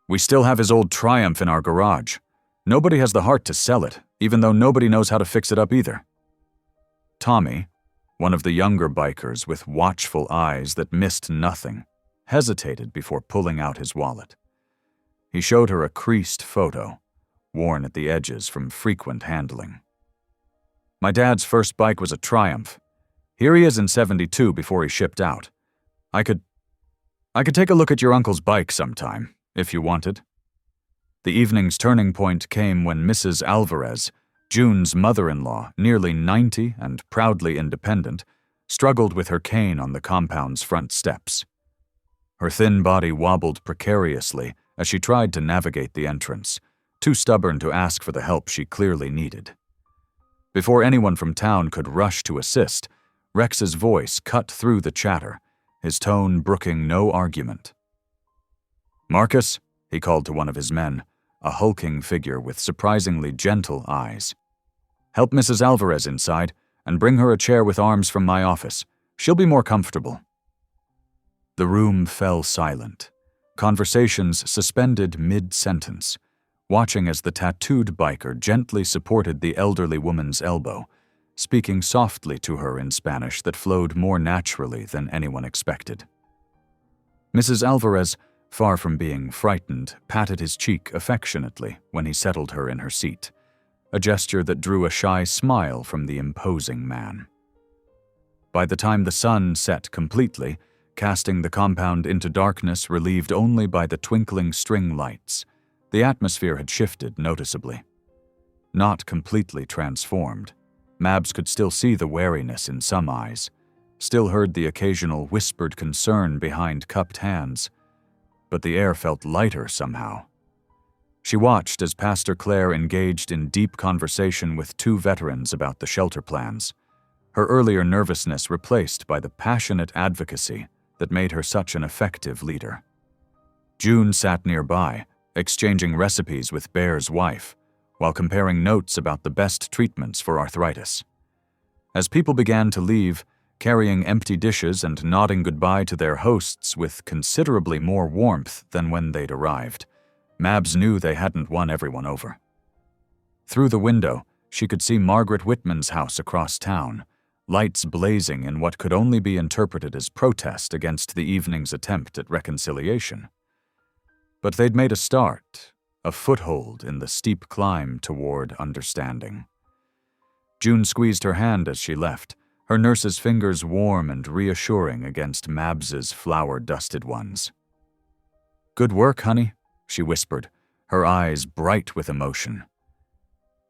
We still have his old Triumph in our garage. Nobody has the heart to sell it, even though nobody knows how to fix it up either. Tommy, one of the younger bikers with watchful eyes that missed nothing, hesitated before pulling out his wallet. He showed her a creased photo, worn at the edges from frequent handling. My dad's first bike was a Triumph. Here he is in '72 before he shipped out. I could take a look at your uncle's bike sometime, if you wanted. The evening's turning point came when Mrs. Alvarez, June's mother-in-law, nearly 90 and proudly independent, struggled with her cane on the compound's front steps. Her thin body wobbled precariously as she tried to navigate the entrance, too stubborn to ask for the help she clearly needed. Before anyone from town could rush to assist, Rex's voice cut through the chatter, his tone brooking no argument. Marcus, he called to one of his men, a hulking figure with surprisingly gentle eyes. Help Mrs. Alvarez inside and bring her a chair with arms from my office. She'll be more comfortable. The room fell silent, conversations suspended mid-sentence, watching as the tattooed biker gently supported the elderly woman's elbow, speaking softly to her in Spanish that flowed more naturally than anyone expected. Mrs. Alvarez, far from being frightened, patted his cheek affectionately when he settled her in her seat, a gesture that drew a shy smile from the imposing man. By the time the sun set completely, casting the compound into darkness relieved only by the twinkling string lights, the atmosphere had shifted noticeably. Not completely transformed, Mabs could still see the wariness in some eyes, still heard the occasional whispered concern behind cupped hands, but the air felt lighter somehow. She watched as Pastor Claire engaged in deep conversation with two veterans about the shelter plans, her earlier nervousness replaced by the passionate advocacy that made her such an effective leader. June sat nearby, exchanging recipes with Bear's wife, while comparing notes about the best treatments for arthritis. As people began to leave, carrying empty dishes and nodding goodbye to their hosts with considerably more warmth than when they'd arrived, Mabs knew they hadn't won everyone over. Through the window, she could see Margaret Whitman's house across town, lights blazing in what could only be interpreted as protest against the evening's attempt at reconciliation. But they'd made a start, a foothold in the steep climb toward understanding. June squeezed her hand as she left, her nurse's fingers warm and reassuring against Mabs's flour-dusted ones. Good work, honey, she whispered, her eyes bright with emotion.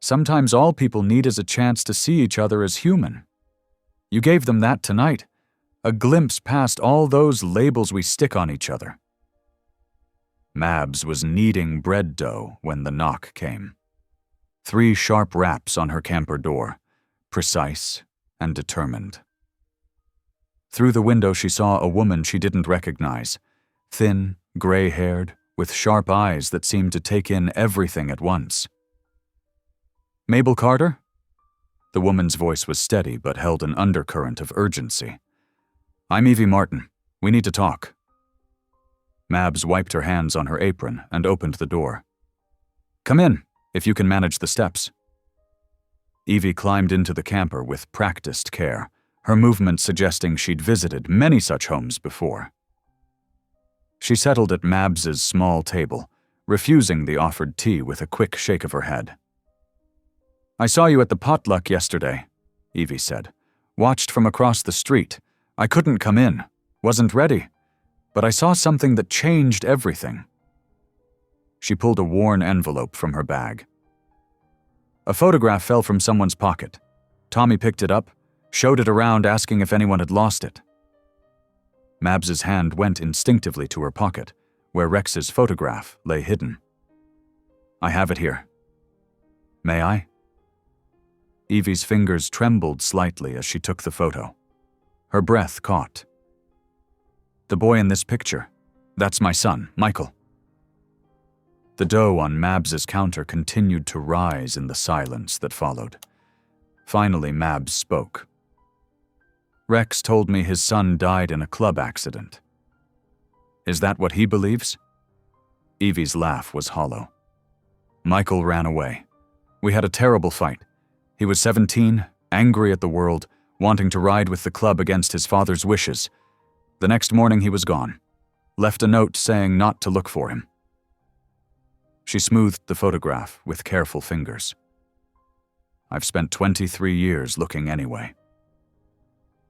Sometimes all people need is a chance to see each other as human. You gave them that tonight, a glimpse past all those labels we stick on each other. Mabs was kneading bread dough when the knock came. 3 sharp raps on her camper door, precise and determined. Through the window she saw a woman she didn't recognize, thin, gray-haired, with sharp eyes that seemed to take in everything at once. Mabel Carter? The woman's voice was steady but held an undercurrent of urgency. I'm Evie Martin. We need to talk. Mabs wiped her hands on her apron and opened the door. Come in, if you can manage the steps. Evie climbed into the camper with practiced care, her movement suggesting she'd visited many such homes before. She settled at Mabs's small table, refusing the offered tea with a quick shake of her head. I saw you at the potluck yesterday, Evie said. Watched from across the street. I couldn't come in, wasn't ready, but I saw something that changed everything. She pulled a worn envelope from her bag. A photograph fell from someone's pocket. Tommy picked it up, showed it around asking if anyone had lost it. Mabs's hand went instinctively to her pocket, where Rex's photograph lay hidden. "I have it here. May I?" Evie's fingers trembled slightly as she took the photo. Her breath caught. "The boy in this picture, that's my son, Michael." The dough on Mabs's counter continued to rise in the silence that followed. Finally, Mabs spoke. "Rex told me his son died in a club accident. Is that what he believes?" Evie's laugh was hollow. "Michael ran away. We had a terrible fight. He was 17, angry at the world, wanting to ride with the club against his father's wishes. The next morning he was gone. Left a note saying not to look for him." She smoothed the photograph with careful fingers. "I've spent 23 years looking anyway."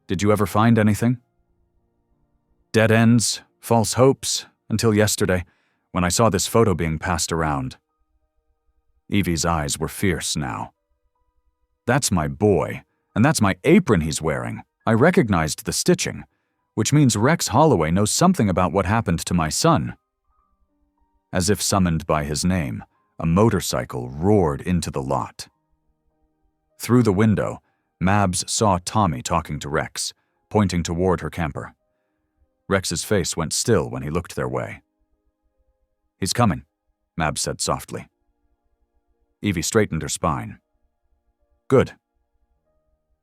"Did you ever find anything?" "Dead ends, false hopes, until yesterday, when I saw this photo being passed around." Evie's eyes were fierce now. "That's my boy, and that's my apron he's wearing. I recognized the stitching, which means Rex Holloway knows something about what happened to my son." As if summoned by his name, a motorcycle roared into the lot. Through the window, Mabs saw Tommy talking to Rex, pointing toward her camper. Rex's face went still when he looked their way. "He's coming," Mabs said softly. Evie straightened her spine. "Good."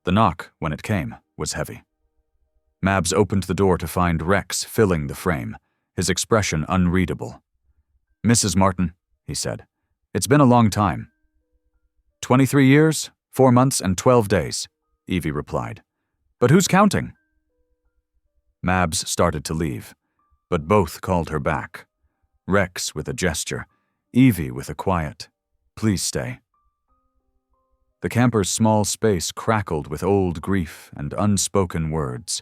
The knock, when it came, was heavy. Mabs opened the door to find Rex filling the frame, his expression unreadable. "Mrs. Martin," he said, "it's been a long time." 23 years, 4 months, and 12 days, Evie replied. "But who's counting?" Mabs started to leave, but both called her back. Rex with a gesture, Evie with a quiet, "Please stay." The camper's small space crackled with old grief and unspoken words.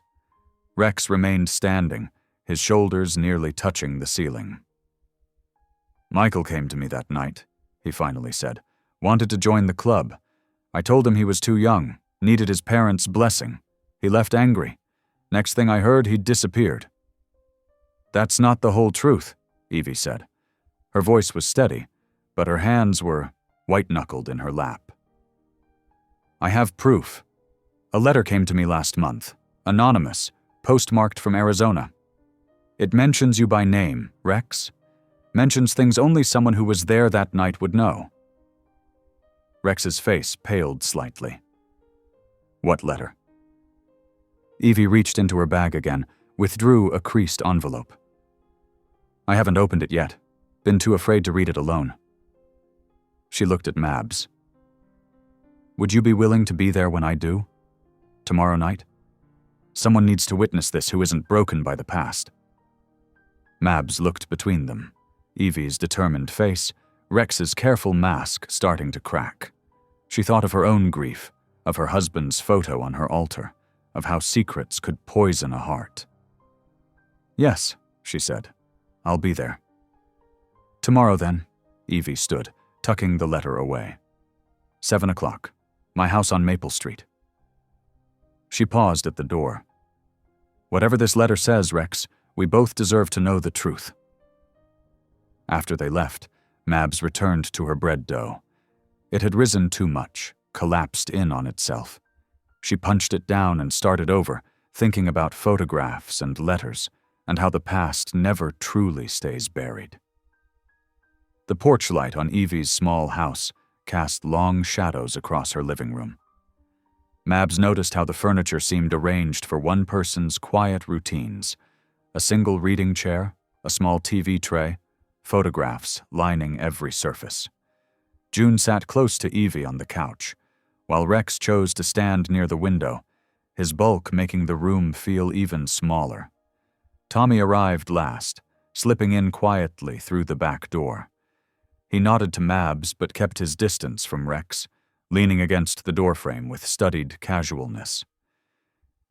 Rex remained standing, his shoulders nearly touching the ceiling. "Michael came to me that night," he finally said. "Wanted to join the club. I told him he was too young, needed his parents' blessing. He left angry. Next thing I heard, he'd disappeared." "That's not the whole truth," Evie said. Her voice was steady, but her hands were white-knuckled in her lap. "I have proof. A letter came to me last month, anonymous, postmarked from Arizona. It mentions you by name, Rex. Mentions things only someone who was there that night would know." Rex's face paled slightly. "What letter?" Evie reached into her bag again, withdrew a creased envelope. "I haven't opened it yet. Been too afraid to read it alone." She looked at Mabs. "Would you be willing to be there when I do? Tomorrow night? Someone needs to witness this who isn't broken by the past." Mabs looked between them. Evie's determined face, Rex's careful mask starting to crack. She thought of her own grief, of her husband's photo on her altar, of how secrets could poison a heart. "Yes," she said. "I'll be there." "Tomorrow, then." Evie stood, tucking the letter away. 7 o'clock. My house on Maple Street." She paused at the door. "Whatever this letter says, Rex, we both deserve to know the truth." After they left, Mabs returned to her bread dough. It had risen too much, collapsed in on itself. She punched it down and started over, thinking about photographs and letters, and how the past never truly stays buried. The porch light on Evie's small house cast long shadows across her living room. Mabs noticed how the furniture seemed arranged for one person's quiet routines: a single reading chair, a small TV tray, photographs lining every surface. June sat close to Evie on the couch, while Rex chose to stand near the window, his bulk making the room feel even smaller. Tommy arrived last, slipping in quietly through the back door. He nodded to Mabs but kept his distance from Rex, leaning against the doorframe with studied casualness.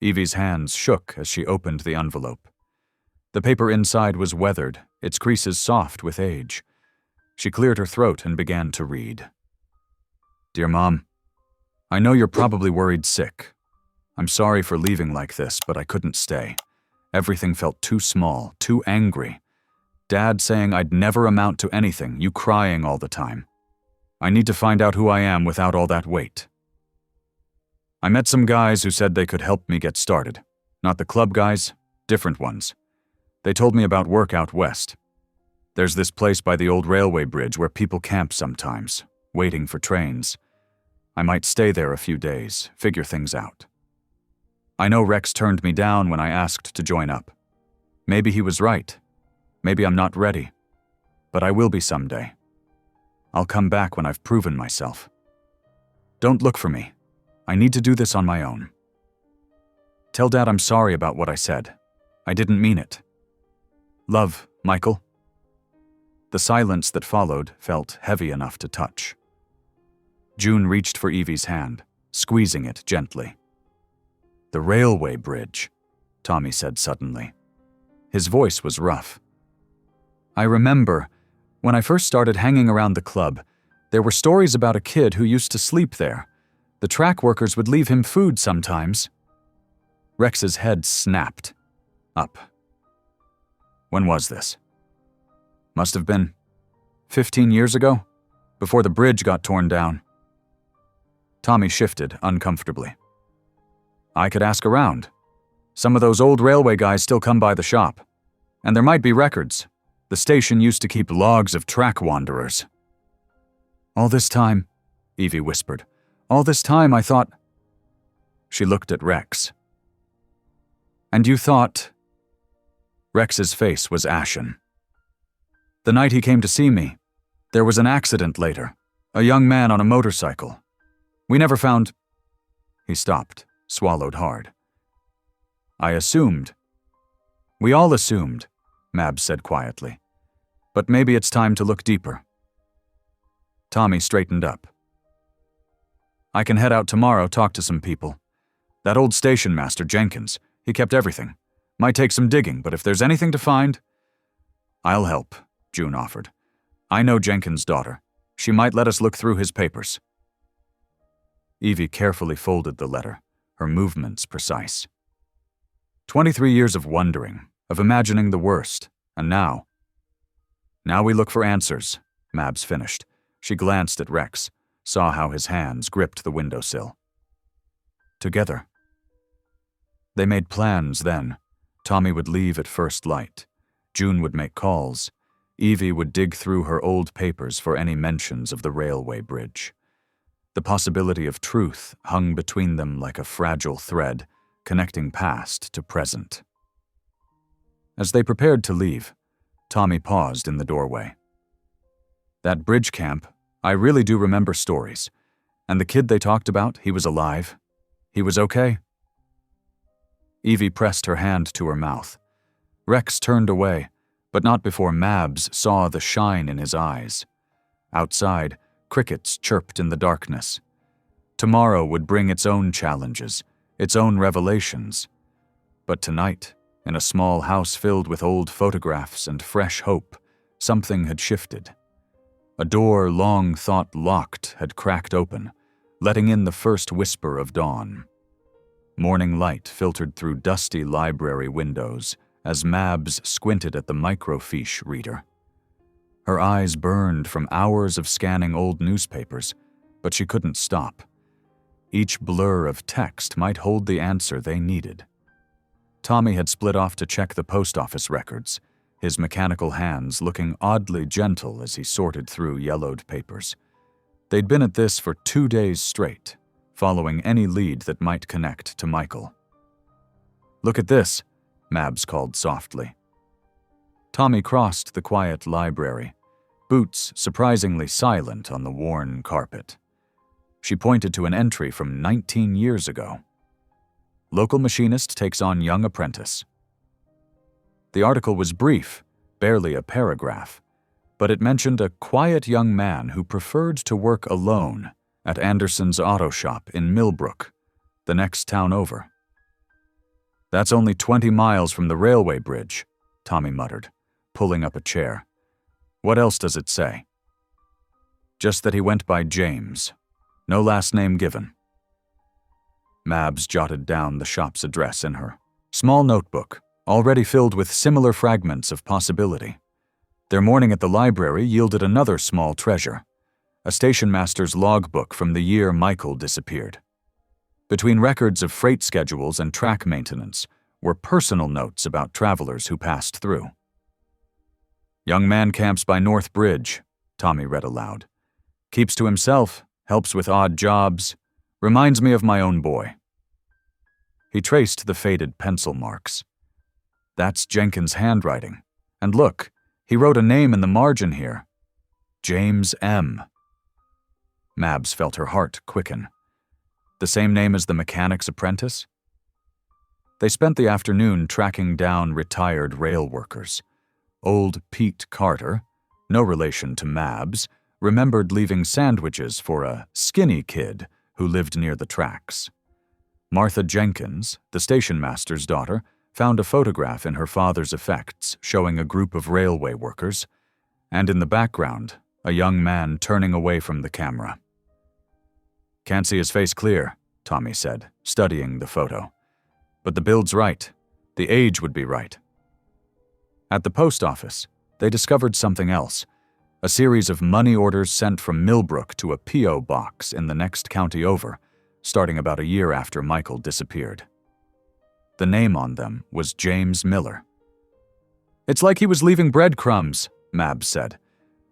Evie's hands shook as she opened the envelope. The paper inside was weathered, its creases soft with age. She cleared her throat and began to read. "Dear Mom, I know you're probably worried sick. I'm sorry for leaving like this, but I couldn't stay. Everything felt too small, too angry. Dad saying I'd never amount to anything, you crying all the time. I need to find out who I am without all that weight. I met some guys who said they could help me get started. Not the club guys, different ones. They told me about work out west. There's this place by the old railway bridge where people camp sometimes, waiting for trains. I might stay there a few days, figure things out. I know Rex turned me down when I asked to join up. Maybe he was right. Maybe I'm not ready. But I will be someday. I'll come back when I've proven myself. Don't look for me. I need to do this on my own. Tell Dad I'm sorry about what I said. I didn't mean it. Love, Michael. The silence that followed felt heavy enough to touch. June reached for Evie's hand, squeezing it gently. The railway bridge, Tommy said suddenly. His voice was rough. I remember, when I first started hanging around the club, there were stories about a kid who used to sleep there. The track workers would leave him food sometimes. Rex's head snapped. Up. When was this? Must have been 15 years ago, before the bridge got torn down. Tommy shifted uncomfortably. I could ask around. Some of those old railway guys still come by the shop. And there might be records. The station used to keep logs of track wanderers. All this time, Evie whispered, all this time I thought... She looked at Rex. And you thought... Rex's face was ashen. The night he came to see me, there was an accident later. A young man on a motorcycle. We never found... He stopped, swallowed hard. I assumed. We all assumed, Mabs said quietly. But maybe it's time to look deeper. Tommy straightened up. I can head out tomorrow, talk to some people. That old station master, Jenkins, he kept everything. Might take some digging, but if there's anything to find... I'll help, June offered. I know Jenkins' daughter. She might let us look through his papers. Evie carefully folded the letter, her movements precise. 23 years of wondering, of imagining the worst, and now... Now we look for answers, Mabs finished. She glanced at Rex, saw how his hands gripped the windowsill. Together. They made plans then. Tommy would leave at first light. June would make calls. Evie would dig through her old papers for any mentions of the railway bridge. The possibility of truth hung between them like a fragile thread, connecting past to present. As they prepared to leave, Tommy paused in the doorway. That bridge camp, I really do remember stories. And the kid they talked about, he was alive. He was okay. Evie pressed her hand to her mouth. Rex turned away, but not before Mabs saw the shine in his eyes. Outside, crickets chirped in the darkness. Tomorrow would bring its own challenges, its own revelations. But tonight, in a small house filled with old photographs and fresh hope, something had shifted. A door long thought locked had cracked open, letting in the first whisper of dawn. Morning light filtered through dusty library windows as Mabs squinted at the microfiche reader. Her eyes burned from hours of scanning old newspapers, but she couldn't stop. Each blur of text might hold the answer they needed. Tommy had split off to check the post office records, his mechanical hands looking oddly gentle as he sorted through yellowed papers. They'd been at this for 2 days straight, following any lead that might connect to Michael. Look at this, Mabs called softly. Tommy crossed the quiet library, boots surprisingly silent on the worn carpet. She pointed to an entry from 19 years ago. Local machinist takes on young apprentice. The article was brief, barely a paragraph, but it mentioned a quiet young man who preferred to work alone at Anderson's auto shop in Millbrook, the next town over. That's only 20 miles from the railway bridge, Tommy muttered, pulling up a chair. What else does it say? Just that he went by James. No last name given. Mabs jotted down the shop's address in her small notebook, already filled with similar fragments of possibility. Their morning at the library yielded another small treasure, a station master's logbook from the year Michael disappeared. Between records of freight schedules and track maintenance were personal notes about travelers who passed through. "Young man camps by North Bridge," Tommy read aloud. "Keeps to himself, helps with odd jobs, reminds me of my own boy." He traced the faded pencil marks. That's Jenkins' handwriting. And look, he wrote a name in the margin here. James M. Mabs felt her heart quicken. The same name as the mechanic's apprentice? They spent the afternoon tracking down retired rail workers. Old Pete Carter, no relation to Mabs, remembered leaving sandwiches for a skinny kid who lived near the tracks. Martha Jenkins, the station master's daughter, found a photograph in her father's effects showing a group of railway workers, and in the background, a young man turning away from the camera. "Can't see his face clear," Tommy said, studying the photo. "But the build's right. The age would be right." At the post office, they discovered something else, a series of money orders sent from Millbrook to a P.O. box in the next county over, starting about a year after Michael disappeared. The name on them was James Miller. "It's like he was leaving breadcrumbs," Mabs said,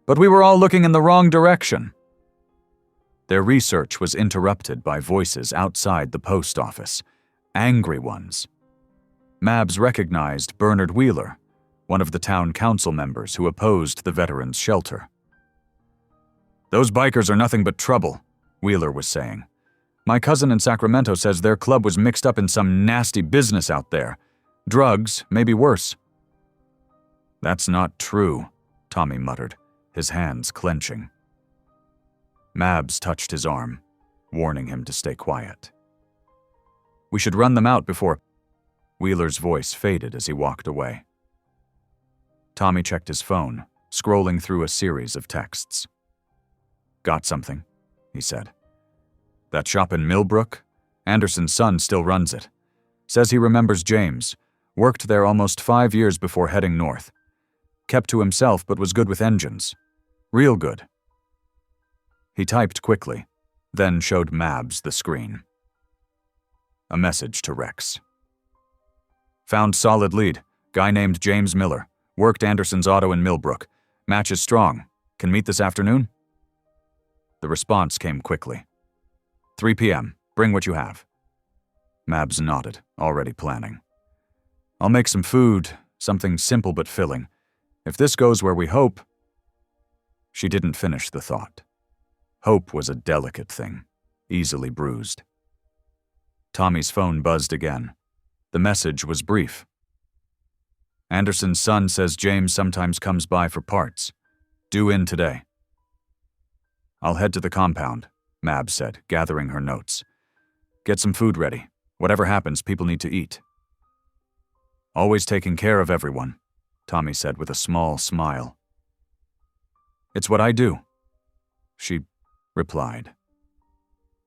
"but we were all looking in the wrong direction." Their research was interrupted by voices outside the post office, angry ones. Mabs recognized Bernard Wheeler, one of the town council members who opposed the veterans' shelter. "Those bikers are nothing but trouble," Wheeler was saying. "My cousin in Sacramento says their club was mixed up in some nasty business out there. Drugs, maybe worse." "That's not true," Tommy muttered, his hands clenching. Mabs touched his arm, warning him to stay quiet. "We should run them out before—" Wheeler's voice faded as he walked away. Tommy checked his phone, scrolling through a series of texts. "Got something," he said. "That shop in Millbrook? Anderson's son still runs it. Says he remembers James. Worked there almost 5 years before heading north. Kept to himself but was good with engines. Real good." He typed quickly, then showed Mabs the screen. A message to Rex. "Found solid lead. Guy named James Miller. Worked Anderson's auto in Millbrook. Match is strong. Can meet this afternoon?" The response came quickly. 3 p.m. Bring what you have." Mabs nodded, already planning. "I'll make some food, something simple but filling. If this goes where we hope—" She didn't finish the thought. Hope was a delicate thing, easily bruised. Tommy's phone buzzed again. The message was brief. "Anderson's son says James sometimes comes by for parts. Due in today." "I'll head to the compound," Mabs said, gathering her notes. "Get some food ready. Whatever happens, people need to eat." "Always taking care of everyone," Tommy said with a small smile. "It's what I do," she replied.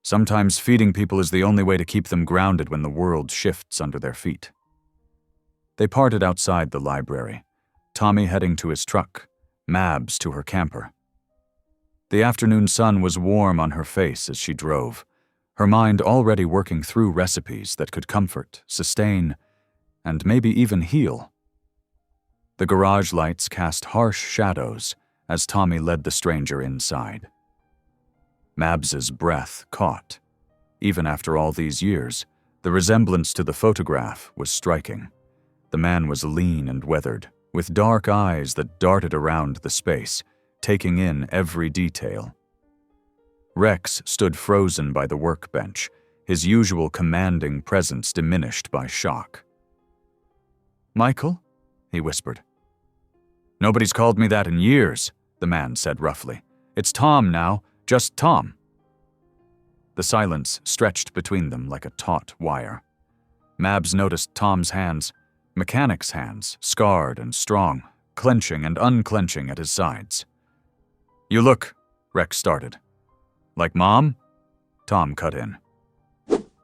"Sometimes feeding people is the only way to keep them grounded when the world shifts under their feet." They parted outside the library, Tommy heading to his truck, Mabs to her camper. The afternoon sun was warm on her face as she drove, her mind already working through recipes that could comfort, sustain, and maybe even heal. The garage lights cast harsh shadows as Tommy led the stranger inside. Mabs's breath caught. Even after all these years, the resemblance to the photograph was striking. The man was lean and weathered, with dark eyes that darted around the space, taking in every detail. Rex stood frozen by the workbench, his usual commanding presence diminished by shock. "Michael?" he whispered. "Nobody's called me that in years," the man said roughly. "It's Tom now, just Tom." The silence stretched between them like a taut wire. Mabs noticed Tom's hands, mechanic's hands, scarred and strong, clenching and unclenching at his sides. "You look," Rex started. "Like Mom?" Tom cut in.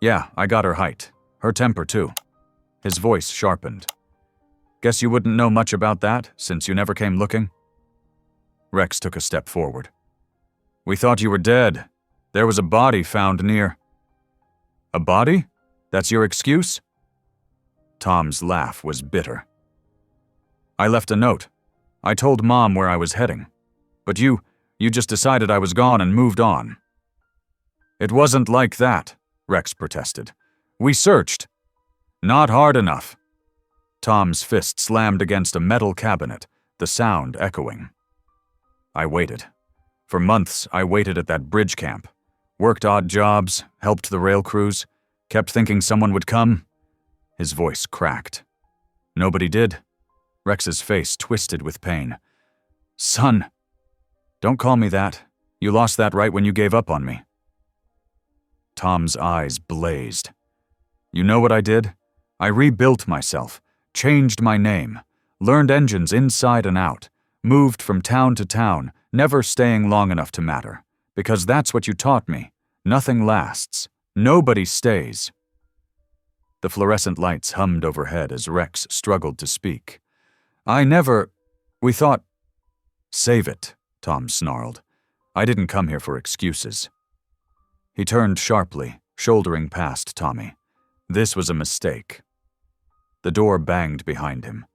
"Yeah, I got her height. Her temper, too." His voice sharpened. "Guess you wouldn't know much about that, since you never came looking?" Rex took a step forward. "We thought you were dead. There was a body found near." "A body? That's your excuse?" Tom's laugh was bitter. "I left a note. I told Mom where I was heading. But you just decided I was gone and moved on." "It wasn't like that," Rex protested. "We searched." "Not hard enough." Tom's fist slammed against a metal cabinet, the sound echoing. "I waited. For months, I waited at that bridge camp. Worked odd jobs, helped the rail crews, kept thinking someone would come." His voice cracked. "Nobody did." Rex's face twisted with pain. "Son." "Don't call me that. You lost that right when you gave up on me." Tom's eyes blazed. "You know what I did? I rebuilt myself, changed my name, learned engines inside and out, moved from town to town, never staying long enough to matter. Because that's what you taught me. Nothing lasts. Nobody stays." The fluorescent lights hummed overhead as Rex struggled to speak. We thought—" "Save it," Tom snarled. "I didn't come here for excuses." He turned sharply, shouldering past Tommy. This was a mistake. The door banged behind him.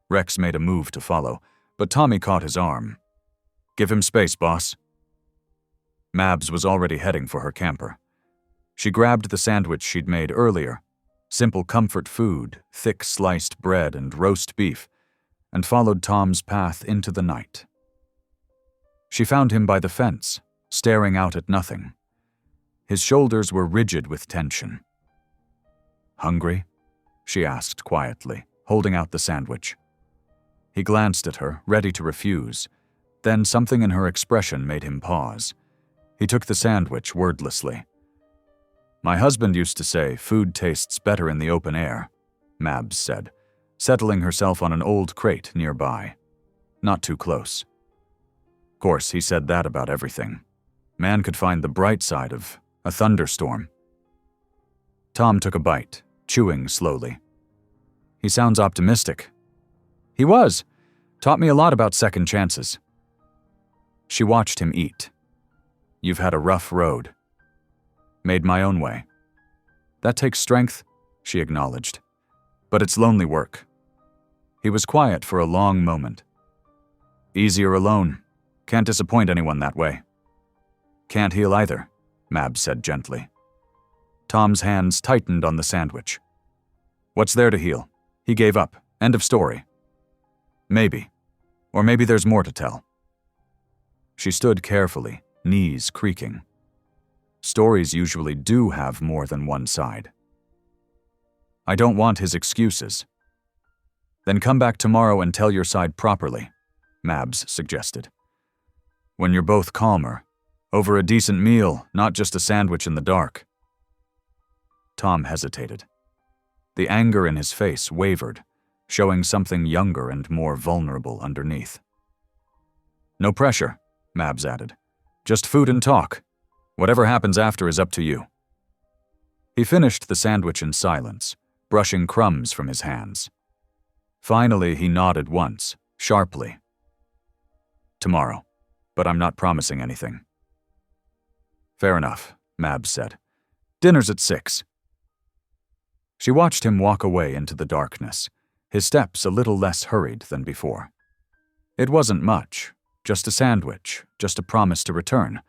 Rex made a move to follow, but Tommy caught his arm. "Give him space, boss." Mabs was already heading for her camper. She grabbed the sandwich she'd made earlier, simple comfort food, thick sliced bread and roast beef, and followed Tom's path into the night. She found him by the fence, staring out at nothing. His shoulders were rigid with tension. "Hungry?" she asked quietly, holding out the sandwich. He glanced at her, ready to refuse. Then something in her expression made him pause. He took the sandwich wordlessly. "My husband used to say food tastes better in the open air," Mabs said, settling herself on an old crate nearby. Not too close. Of course, he said that about everything. Man could find the bright side of a thunderstorm. Tom took a bite, chewing slowly. "He sounds optimistic." "He was. Taught me a lot about second chances." She watched him eat. "You've had a rough road." "Made my own way." "That takes strength," she acknowledged. "But it's lonely work." He was quiet for a long moment. "Easier alone. Can't disappoint anyone that way." "Can't heal either," Mabs said gently. Tom's hands tightened on the sandwich. "What's there to heal? He gave up. End of story." "Maybe. Or maybe there's more to tell." She stood carefully, knees creaking. Stories usually do have more than one side. "I don't want his excuses." "Then come back tomorrow and tell your side properly," Mabs suggested. "When you're both calmer. Over a decent meal, not just a sandwich in the dark." Tom hesitated. The anger in his face wavered, showing something younger and more vulnerable underneath. "No pressure," Mabs added. "Just food and talk. Whatever happens after is up to you." He finished the sandwich in silence, brushing crumbs from his hands. Finally, he nodded once, sharply. "Tomorrow, but I'm not promising anything." "Fair enough," Mabs said. "Dinner's at 6. She watched him walk away into the darkness, his steps a little less hurried than before. It wasn't much, just a sandwich, just a promise to return.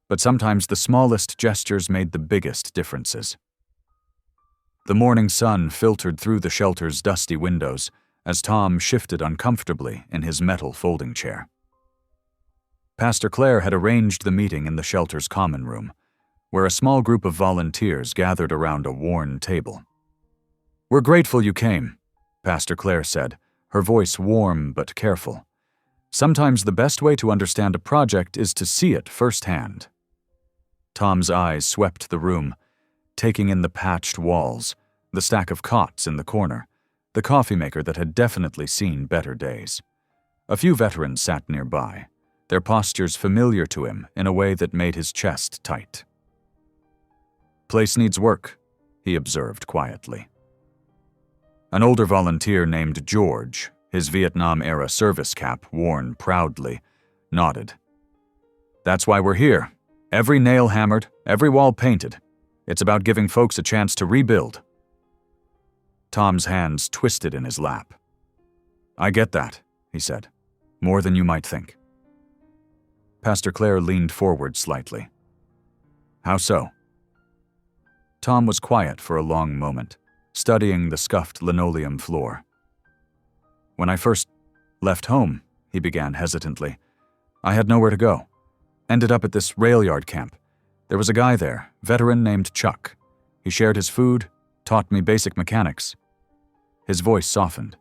But sometimes the smallest gestures made the biggest differences. The morning sun filtered through the shelter's dusty windows as Tom shifted uncomfortably in his metal folding chair. Pastor Clare had arranged the meeting in the shelter's common room, where a small group of volunteers gathered around a worn table. "We're grateful you came," Pastor Clare said, her voice warm but careful. "Sometimes the best way to understand a project is to see it firsthand." Tom's eyes swept the room, taking in the patched walls, the stack of cots in the corner, the coffee maker that had definitely seen better days. A few veterans sat nearby, their postures familiar to him in a way that made his chest tight. "Place needs work," he observed quietly. An older volunteer named George, his Vietnam-era service cap worn proudly, nodded. That's why we're here. Every nail hammered, every wall painted. It's about giving folks a chance to rebuild. Tom's hands twisted in his lap. I get that, he said. More than you might think. Pastor Clare leaned forward slightly. How so? Tom was quiet for a long moment, studying the scuffed linoleum floor. When I first left home, he began hesitantly, I had nowhere to go. Ended up at this rail yard camp. There was a guy there, veteran named Chuck. He shared his food, taught me basic mechanics. His voice softened.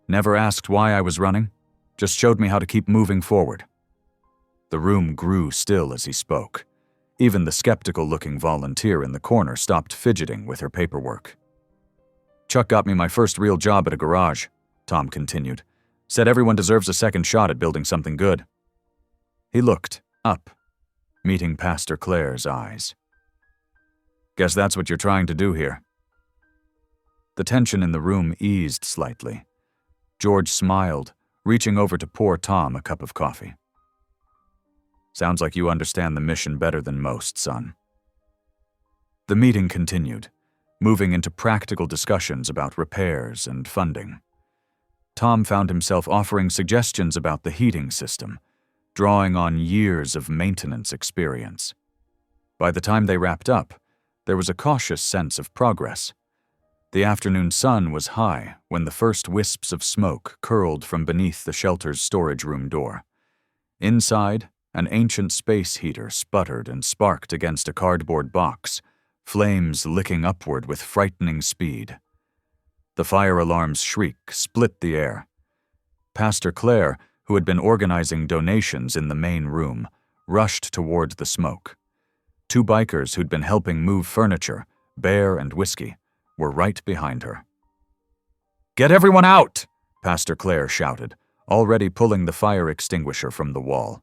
Never asked why I was running, just showed me how to keep moving forward. The room grew still as he spoke. Even the skeptical-looking volunteer in the corner stopped fidgeting with her paperwork. Chuck got me my first real job at a garage, Tom continued. Said everyone deserves a second shot at building something good. He looked up, meeting Pastor Clare's eyes. Guess that's what you're trying to do here. The tension in the room eased slightly. George smiled, reaching over to pour Tom a cup of coffee. Sounds like you understand the mission better than most, son. The meeting continued, moving into practical discussions about repairs and funding. Tom found himself offering suggestions about the heating system, drawing on years of maintenance experience. By the time they wrapped up, there was a cautious sense of progress. The afternoon sun was high when the first wisps of smoke curled from beneath the shelter's storage room door. Inside, an ancient space heater sputtered and sparked against a cardboard box, flames licking upward with frightening speed. The fire alarm's shriek split the air. Pastor Clare, who had been organizing donations in the main room, rushed toward the smoke. Two bikers who'd been helping move furniture, Bear and Whiskey, were right behind her. Get everyone out! Pastor Clare shouted, already pulling the fire extinguisher from the wall.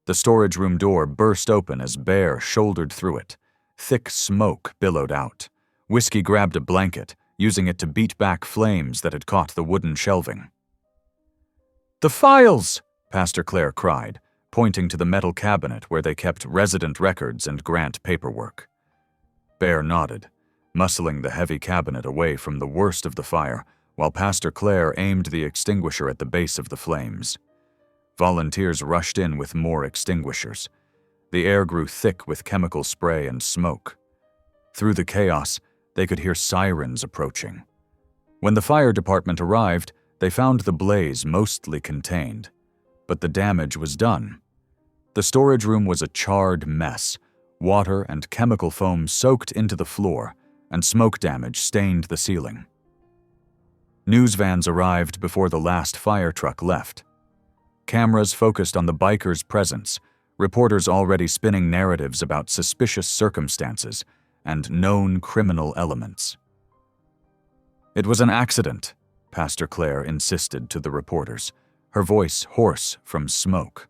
The storage room door burst open as Bear shouldered through it. Thick smoke billowed out. Whiskey grabbed a blanket, using it to beat back flames that had caught the wooden shelving. The files! Pastor Clare cried, pointing to the metal cabinet where they kept resident records and grant paperwork. Bear nodded, muscling the heavy cabinet away from the worst of the fire, while Pastor Clare aimed the extinguisher at the base of the flames. Volunteers rushed in with more extinguishers. The air grew thick with chemical spray and smoke. Through the chaos, they could hear sirens approaching. When the fire department arrived, they found the blaze mostly contained, but the damage was done. The storage room was a charred mess. Water and chemical foam soaked into the floor, and smoke damage stained the ceiling. News vans arrived before the last fire truck left. Cameras focused on the bikers' presence, reporters already spinning narratives about suspicious circumstances and known criminal elements. It was an accident, Pastor Clare insisted to the reporters, her voice hoarse from smoke.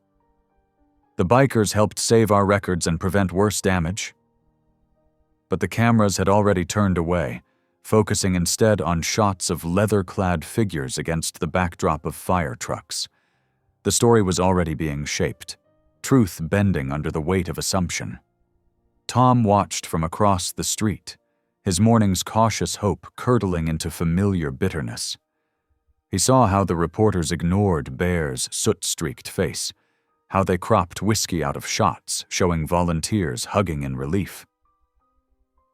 The bikers helped save our records and prevent worse damage. But the cameras had already turned away, focusing instead on shots of leather-clad figures against the backdrop of fire trucks. The story was already being shaped, truth bending under the weight of assumption. Tom watched from across the street, his morning's cautious hope curdling into familiar bitterness. He saw how the reporters ignored Bear's soot-streaked face, how they cropped Whiskey out of shots, showing volunteers hugging in relief.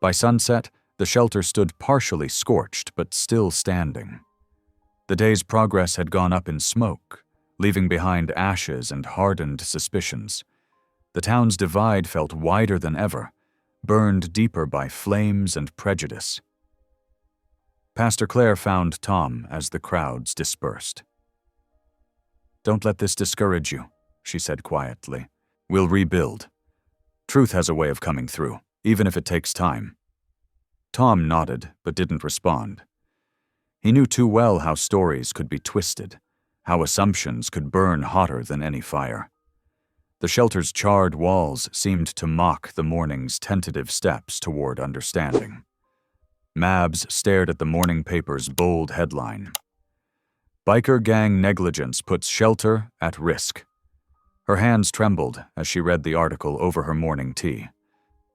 By sunset, the shelter stood partially scorched but still standing. The day's progress had gone up in smoke, leaving behind ashes and hardened suspicions. The town's divide felt wider than ever, burned deeper by flames and prejudice. Pastor Clare found Tom as the crowds dispersed. "Don't let this discourage you," she said quietly. "We'll rebuild. Truth has a way of coming through, even if it takes time." Tom nodded, but didn't respond. He knew too well how stories could be twisted, how assumptions could burn hotter than any fire. The shelter's charred walls seemed to mock the morning's tentative steps toward understanding. Mabs stared at the morning paper's bold headline. Biker gang negligence puts shelter at risk. Her hands trembled as she read the article over her morning tea.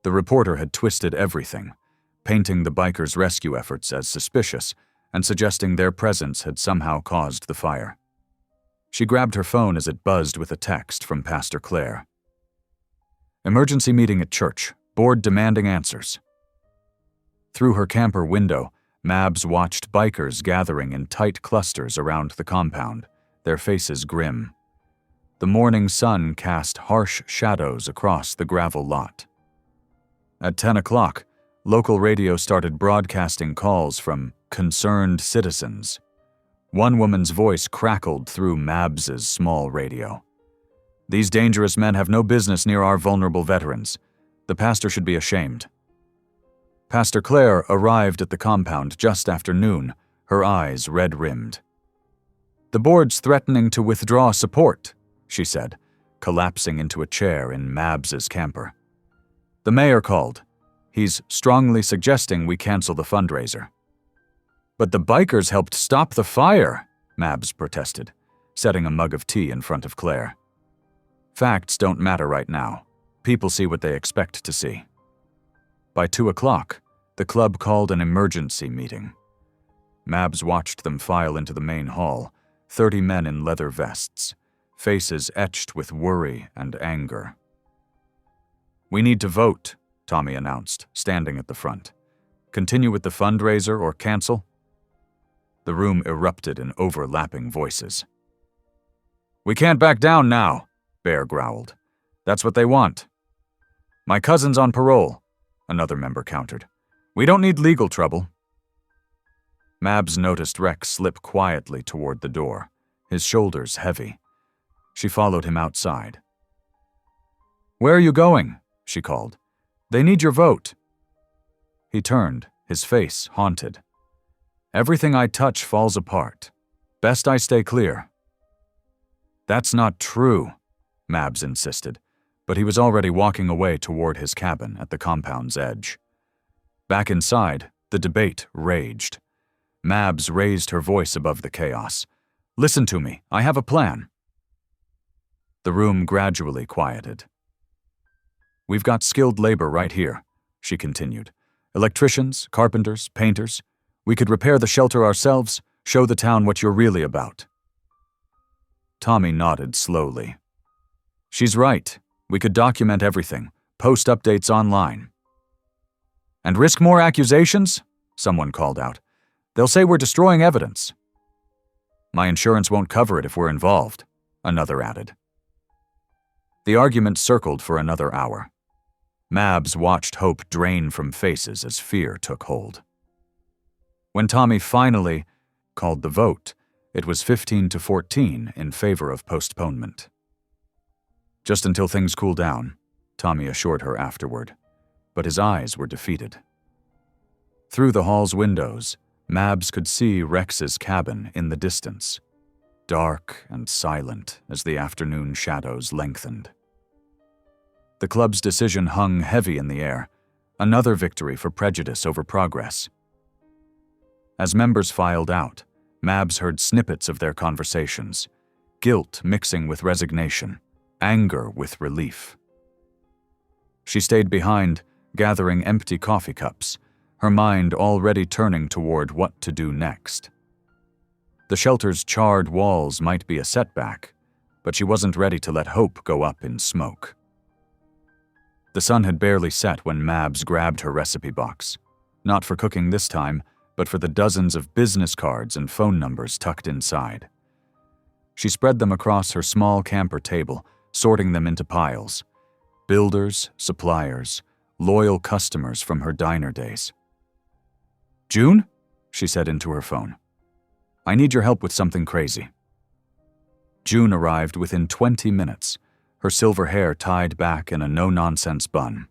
The reporter had twisted everything, painting the bikers' rescue efforts as suspicious and suggesting their presence had somehow caused the fire. She grabbed her phone as it buzzed with a text from Pastor Claire. Emergency meeting at church. Board demanding answers. Through her camper window, Mabs watched bikers gathering in tight clusters around the compound, their faces grim. The morning sun cast harsh shadows across the gravel lot. At 10 o'clock, local radio started broadcasting calls from concerned citizens. One woman's voice crackled through Mabs's small radio. "These dangerous men have no business near our vulnerable veterans. The pastor should be ashamed." Pastor Claire arrived at the compound just after noon, her eyes red-rimmed. "The board's threatening to withdraw support," she said, collapsing into a chair in Mabs's camper. "The mayor called. He's strongly suggesting we cancel the fundraiser." "But the bikers helped stop the fire," Mabs protested, setting a mug of tea in front of Claire. "Facts don't matter right now. People see what they expect to see." By 2 o'clock, the club called an emergency meeting. Mabs watched them file into the main hall, 30 men in leather vests, faces etched with worry and anger. "We need to vote," Tommy announced, standing at the front. "Continue with the fundraiser or cancel?" The room erupted in overlapping voices. "We can't back down now," Bear growled. "That's what they want." "My cousin's on parole," another member countered. "We don't need legal trouble." Mabs noticed Rex slip quietly toward the door, his shoulders heavy. She followed him outside. "Where are you going?" she called. "They need your vote." He turned, his face haunted. "Everything I touch falls apart. Best I stay clear." "That's not true," Mabs insisted, but he was already walking away toward his cabin at the compound's edge. Back inside, the debate raged. Mabs raised her voice above the chaos. "Listen to me. I have a plan." The room gradually quieted. "We've got skilled labor right here," she continued. "Electricians, carpenters, painters. We could repair the shelter ourselves, show the town what you're really about." Tommy nodded slowly. "She's right. We could document everything, post updates online." "And risk more accusations?" someone called out. "They'll say we're destroying evidence." "My insurance won't cover it if we're involved," another added. The argument circled for another hour. Mabs watched hope drain from faces as fear took hold. When Tommy finally called the vote, it was 15-14 in favor of postponement. "Just until things cool down," Tommy assured her afterward, but his eyes were defeated. Through the hall's windows, Mabs could see Rex's cabin in the distance, dark and silent as the afternoon shadows lengthened. The club's decision hung heavy in the air, another victory for prejudice over progress. As members filed out, Mabs heard snippets of their conversations, guilt mixing with resignation, anger with relief. She stayed behind, gathering empty coffee cups, her mind already turning toward what to do next. The shelter's charred walls might be a setback, but she wasn't ready to let hope go up in smoke. The sun had barely set when Mabs grabbed her recipe box, not for cooking this time, but for the dozens of business cards and phone numbers tucked inside. She spread them across her small camper table, sorting them into piles. Builders, suppliers, loyal customers from her diner days. "June?" she said into her phone. "I need your help with something crazy." June arrived within 20 minutes, her silver hair tied back in a no-nonsense bun.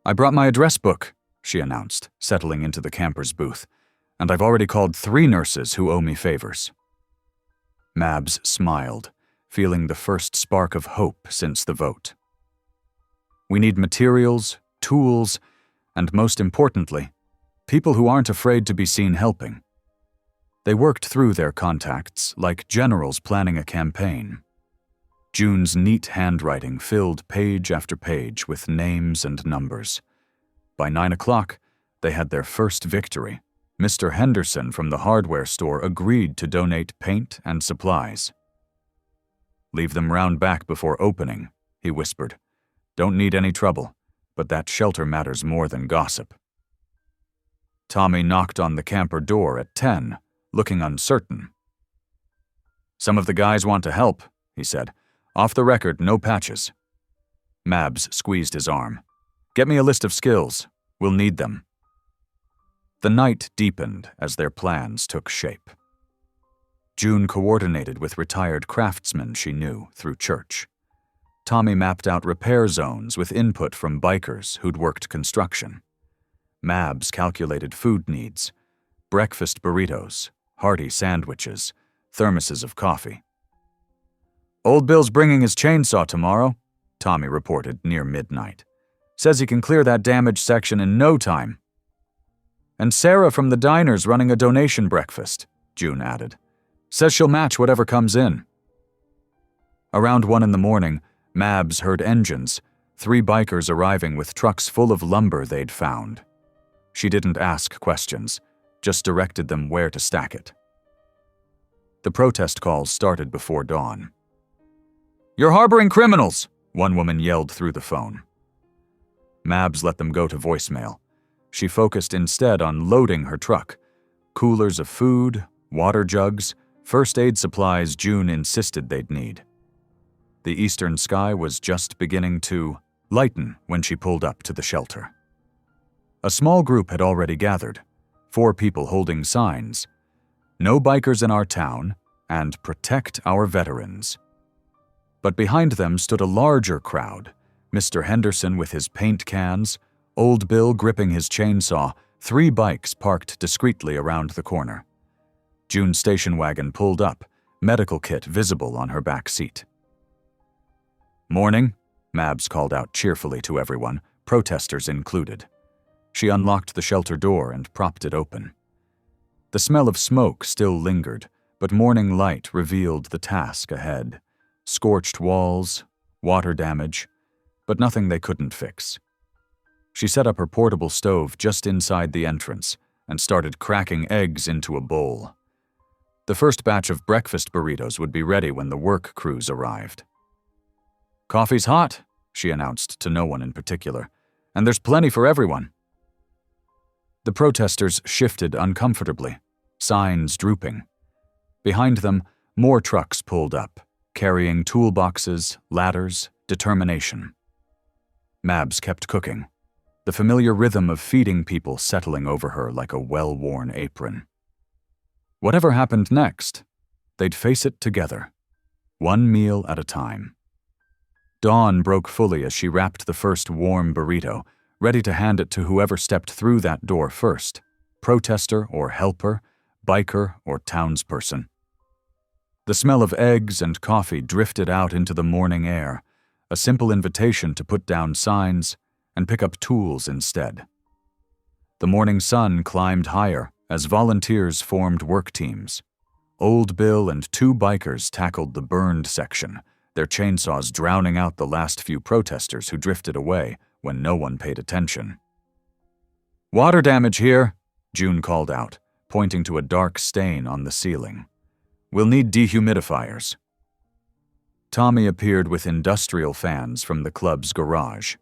"I brought my address book," she announced, settling into the camper's booth, "and I've already called 3 nurses who owe me favors." Mabs smiled, feeling the first spark of hope since the vote. "We need materials, tools, and most importantly, people who aren't afraid to be seen helping." They worked through their contacts like generals planning a campaign. June's neat handwriting filled page after page with names and numbers. By 9 o'clock, they had their first victory. Mr. Henderson from the hardware store agreed to donate paint and supplies. "Leave them round back before opening," he whispered. "Don't need any trouble, but that shelter matters more than gossip." Tommy knocked on the camper door at 10, looking uncertain. "Some of the guys want to help," he said. "Off the record, no patches." Mabs squeezed his arm. "Get me a list of skills. We'll need them." The night deepened as their plans took shape. June coordinated with retired craftsmen she knew through church. Tommy mapped out repair zones with input from bikers who'd worked construction. Mabs calculated food needs: breakfast burritos, hearty sandwiches, thermoses of coffee. "Old Bill's bringing his chainsaw tomorrow," Tommy reported near midnight. "Says he can clear that damaged section in no time." "And Sarah from the diner's running a donation breakfast," June added. "Says she'll match whatever comes in." Around 1 in the morning, Mabs heard engines, 3 bikers arriving with trucks full of lumber they'd found. She didn't ask questions, just directed them where to stack it. The protest calls started before dawn. "You're harboring criminals," one woman yelled through the phone. Mabs let them go to voicemail. She focused instead on loading her truck: coolers of food, water jugs, first aid supplies June insisted they'd need. The eastern sky was just beginning to lighten when she pulled up to the shelter. A small group had already gathered, 4 people holding signs: "No bikers in our town," and "Protect our veterans." But behind them stood a larger crowd: Mr. Henderson with his paint cans, Old Bill gripping his chainsaw, 3 bikes parked discreetly around the corner. June's station wagon pulled up, medical kit visible on her back seat. "Morning," Mabs called out cheerfully to everyone, protesters included. She unlocked the shelter door and propped it open. The smell of smoke still lingered, but morning light revealed the task ahead: scorched walls, water damage, but nothing they couldn't fix. She set up her portable stove just inside the entrance and started cracking eggs into a bowl. The first batch of breakfast burritos would be ready when the work crews arrived. "Coffee's hot," she announced to no one in particular, "and there's plenty for everyone." The protesters shifted uncomfortably, signs drooping. Behind them, more trucks pulled up, carrying toolboxes, ladders, determination. Mabs kept cooking, the familiar rhythm of feeding people settling over her like a well-worn apron. Whatever happened next, they'd face it together, one meal at a time. Dawn broke fully as she wrapped the first warm burrito, ready to hand it to whoever stepped through that door first: protester or helper, biker or townsperson. The smell of eggs and coffee drifted out into the morning air, a simple invitation to put down signs and pick up tools instead. The morning sun climbed higher as volunteers formed work teams. Old Bill and 2 bikers tackled the burned section, their chainsaws drowning out the last few protesters who drifted away when no one paid attention. "Water damage here," June called out, pointing to a dark stain on the ceiling. "We'll need dehumidifiers." Tommy appeared with industrial fans from the club's garage.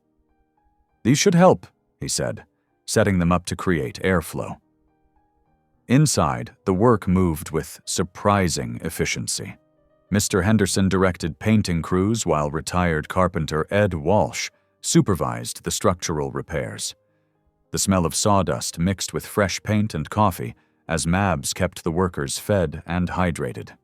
"These should help," he said, setting them up to create airflow. Inside, the work moved with surprising efficiency. Mr. Henderson directed painting crews while retired carpenter Ed Walsh supervised the structural repairs. The smell of sawdust mixed with fresh paint and coffee as Mabs kept the workers fed and hydrated.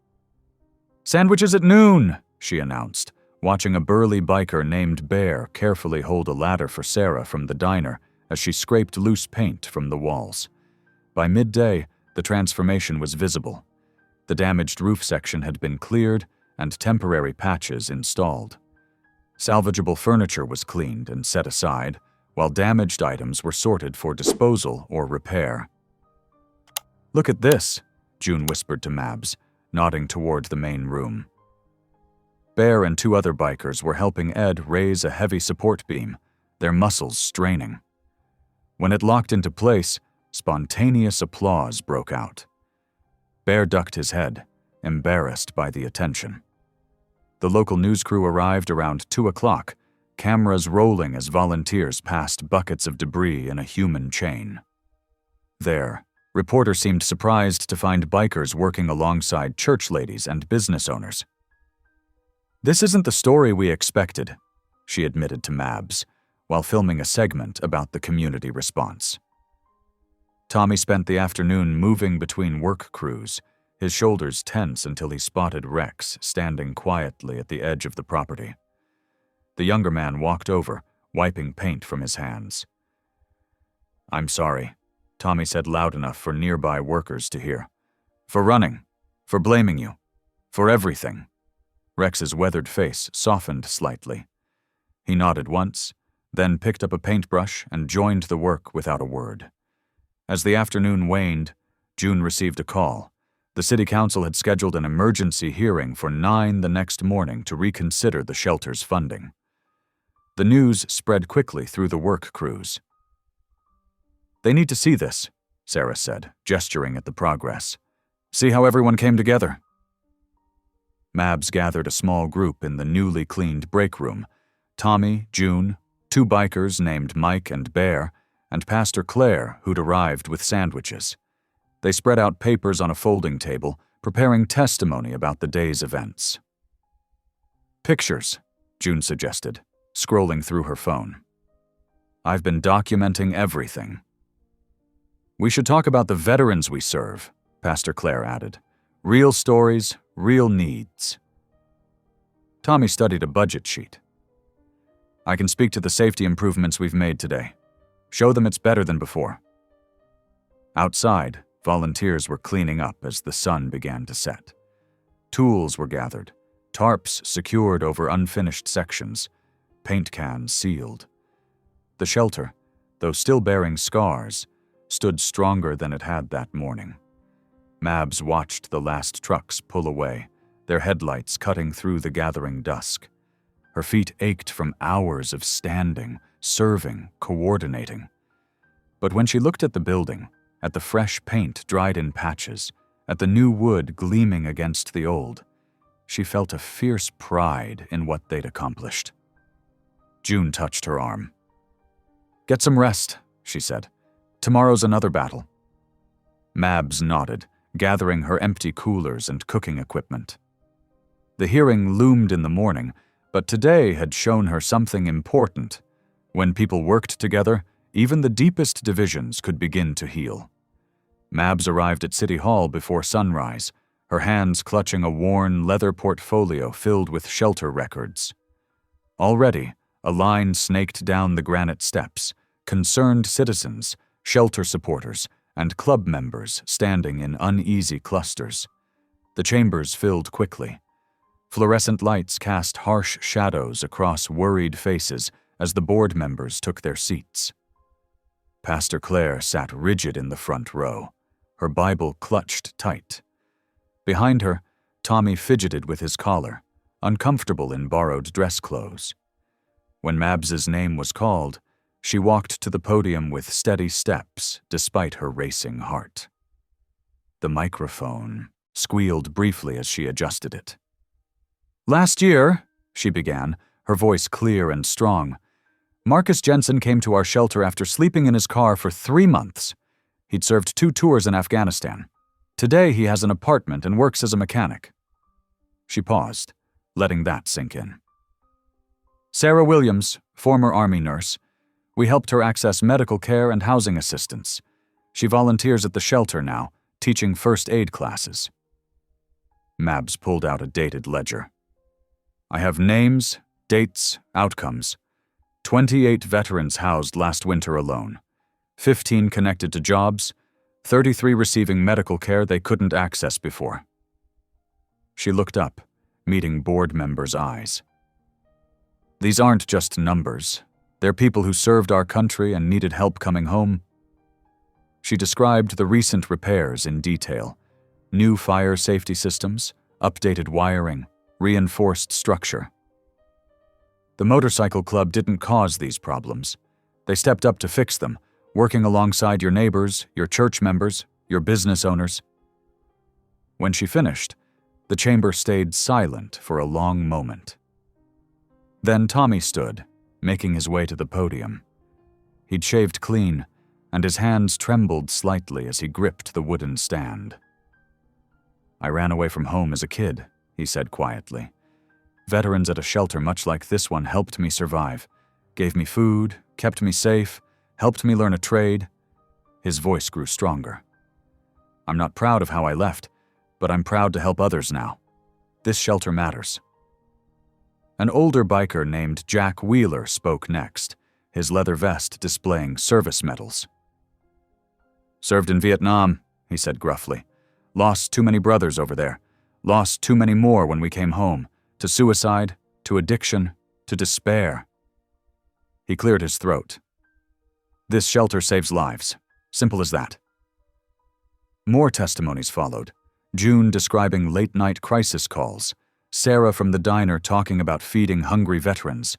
"Sandwiches at noon," she announced, watching a burly biker named Bear carefully hold a ladder for Sarah from the diner as she scraped loose paint from the walls. By midday, the transformation was visible. The damaged roof section had been cleared and temporary patches installed. Salvageable furniture was cleaned and set aside, while damaged items were sorted for disposal or repair. "Look at this," June whispered to Mabs, nodding toward the main room. Bear and two other bikers were helping Ed raise a heavy support beam, their muscles straining. When it locked into place, spontaneous applause broke out. Bear ducked his head, embarrassed by the attention. The local news crew arrived around 2 o'clock, cameras rolling as volunteers passed buckets of debris in a human chain. There, reporters seemed surprised to find bikers working alongside church ladies and business owners. "This isn't the story we expected," she admitted to Mabs, while filming a segment about the community response. Tommy spent the afternoon moving between work crews, his shoulders tense until he spotted Rex standing quietly at the edge of the property. The younger man walked over, wiping paint from his hands. "I'm sorry," Tommy said loud enough for nearby workers to hear. "For running, for blaming you, for everything." Rex's weathered face softened slightly. He nodded once, then picked up a paintbrush and joined the work without a word. As the afternoon waned, June received a call. The city council had scheduled an emergency hearing for 9 the next morning to reconsider the shelter's funding. The news spread quickly through the work crews. "They need to see this," Sarah said, gesturing at the progress. "See how everyone came together." Mabs gathered a small group in the newly cleaned break room. Tommy, June, 2 bikers named Mike and Bear, and Pastor Claire, who'd arrived with sandwiches. They spread out papers on a folding table, preparing testimony about the day's events. "Pictures," June suggested, scrolling through her phone. "I've been documenting everything." "We should talk about the veterans we serve," Pastor Claire added. "Real stories, real needs." Tommy studied a budget sheet. "I can speak to the safety improvements we've made today. Show them it's better than before." Outside, volunteers were cleaning up as the sun began to set. Tools were gathered, tarps secured over unfinished sections, paint cans sealed. The shelter, though still bearing scars, stood stronger than it had that morning. Mabs watched the last trucks pull away, their headlights cutting through the gathering dusk. Her feet ached from hours of standing, serving, coordinating. But when she looked at the building, at the fresh paint dried in patches, at the new wood gleaming against the old, she felt a fierce pride in what they'd accomplished. June touched her arm. "Get some rest," she said. "Tomorrow's another battle." Mabs nodded, gathering her empty coolers and cooking equipment. The hearing loomed in the morning, but today had shown her something important. When people worked together, even the deepest divisions could begin to heal. Mabs arrived at City Hall before sunrise, her hands clutching a worn leather portfolio filled with shelter records. Already, a line snaked down the granite steps, concerned citizens, shelter supporters, and club members standing in uneasy clusters. The chambers filled quickly. Fluorescent lights cast harsh shadows across worried faces as the board members took their seats. Pastor Claire sat rigid in the front row, her Bible clutched tight. Behind her, Tommy fidgeted with his collar, uncomfortable in borrowed dress clothes. When Mabs's name was called, she walked to the podium with steady steps despite her racing heart. The microphone squealed briefly as she adjusted it. "Last year," she began, her voice clear and strong, "Marcus Jensen came to our shelter after sleeping in his car for 3 months. He'd served 2 tours in Afghanistan. Today he has an apartment and works as a mechanic." She paused, letting that sink in. "Sarah Williams, former Army nurse. We helped her access medical care and housing assistance. She volunteers at the shelter now, teaching first aid classes." Mabs pulled out a dated ledger. "I have names, dates, outcomes. 28 veterans housed last winter alone. 15 connected to jobs, 33 receiving medical care they couldn't access before." She looked up, meeting board members' eyes. "These aren't just numbers. They're people who served our country and needed help coming home." She described the recent repairs in detail: new fire safety systems, updated wiring, reinforced structure. The motorcycle club didn't cause these problems. They stepped up to fix them, working alongside your neighbors, your church members, your business owners. When she finished, the chamber stayed silent for a long moment. Then Tommy stood, making his way to the podium. He'd shaved clean, and his hands trembled slightly as he gripped the wooden stand. "I ran away from home as a kid," he said quietly. "Veterans at a shelter much like this one helped me survive, gave me food, kept me safe, helped me learn a trade." His voice grew stronger. "I'm not proud of how I left, but I'm proud to help others now. This shelter matters." An older biker named Jack Wheeler spoke next, his leather vest displaying service medals. "Served in Vietnam," he said gruffly. "Lost too many brothers over there. Lost too many more when we came home. To suicide, to addiction, to despair." He cleared his throat. "This shelter saves lives. Simple as that." More testimonies followed. June describing late-night crisis calls, Sarah from the diner talking about feeding hungry veterans,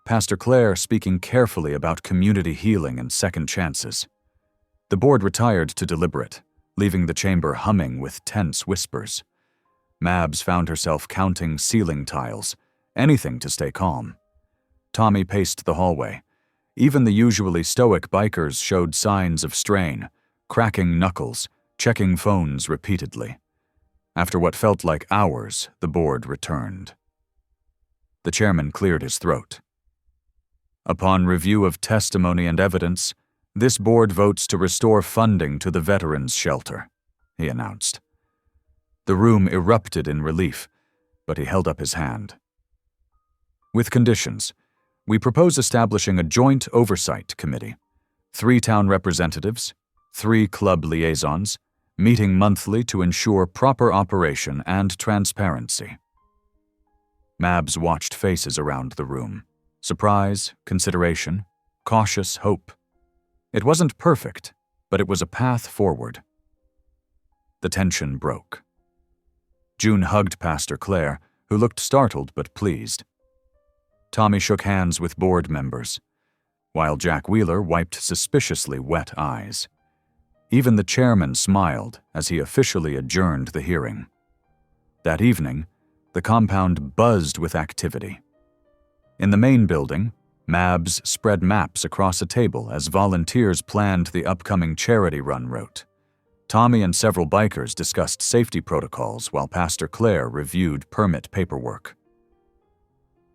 Pastor Claire speaking carefully about community healing and second chances. The board retired to deliberate, leaving the chamber humming with tense whispers. Mabs found herself counting ceiling tiles, anything to stay calm. Tommy paced the hallway. Even the usually stoic bikers showed signs of strain, cracking knuckles, checking phones repeatedly. After what felt like hours, the board returned. The chairman cleared his throat. "Upon review of testimony and evidence, this board votes to restore funding to the Veterans Shelter," he announced. The room erupted in relief, but he held up his hand. "With conditions, we propose establishing a joint oversight committee. 3 town representatives, 3 club liaisons, meeting monthly to ensure proper operation and transparency." Mabs watched faces around the room. Surprise, consideration, cautious hope. It wasn't perfect, but it was a path forward. The tension broke. June hugged Pastor Claire, who looked startled but pleased. Tommy shook hands with board members, while Jack Wheeler wiped suspiciously wet eyes. Even the chairman smiled as he officially adjourned the hearing. That evening, the compound buzzed with activity. In the main building, Mabs spread maps across a table as volunteers planned the upcoming charity run route. Tommy and several bikers discussed safety protocols while Pastor Claire reviewed permit paperwork.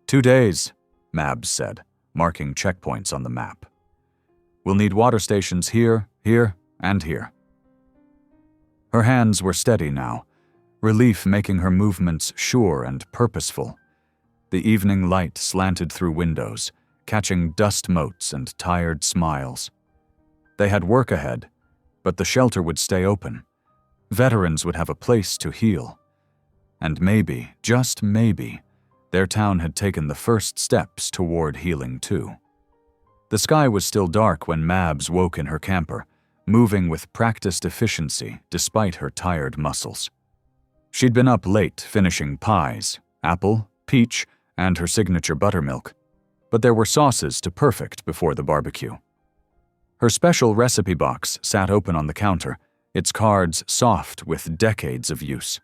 2 days, Mabs said, marking checkpoints on the map. "We'll need water stations here, here, and here." Her hands were steady now, relief making her movements sure and purposeful. The evening light slanted through windows, catching dust motes and tired smiles. They had work ahead, but the shelter would stay open. Veterans would have a place to heal. And maybe, just maybe, their town had taken the first steps toward healing too. The sky was still dark when Mabs woke in her camper, moving with practiced efficiency despite her tired muscles. She'd been up late finishing pies, apple, peach, and her signature buttermilk, but there were sauces to perfect before the barbecue. Her special recipe box sat open on the counter, its cards soft with decades of use.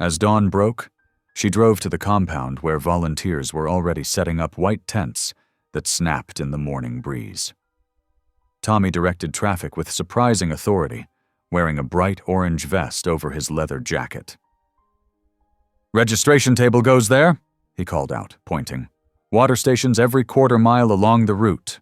As dawn broke, she drove to the compound where volunteers were already setting up white tents that snapped in the morning breeze. Tommy directed traffic with surprising authority, wearing a bright orange vest over his leather jacket. "Registration table goes there," he called out, pointing. "Water stations every quarter-mile along the route."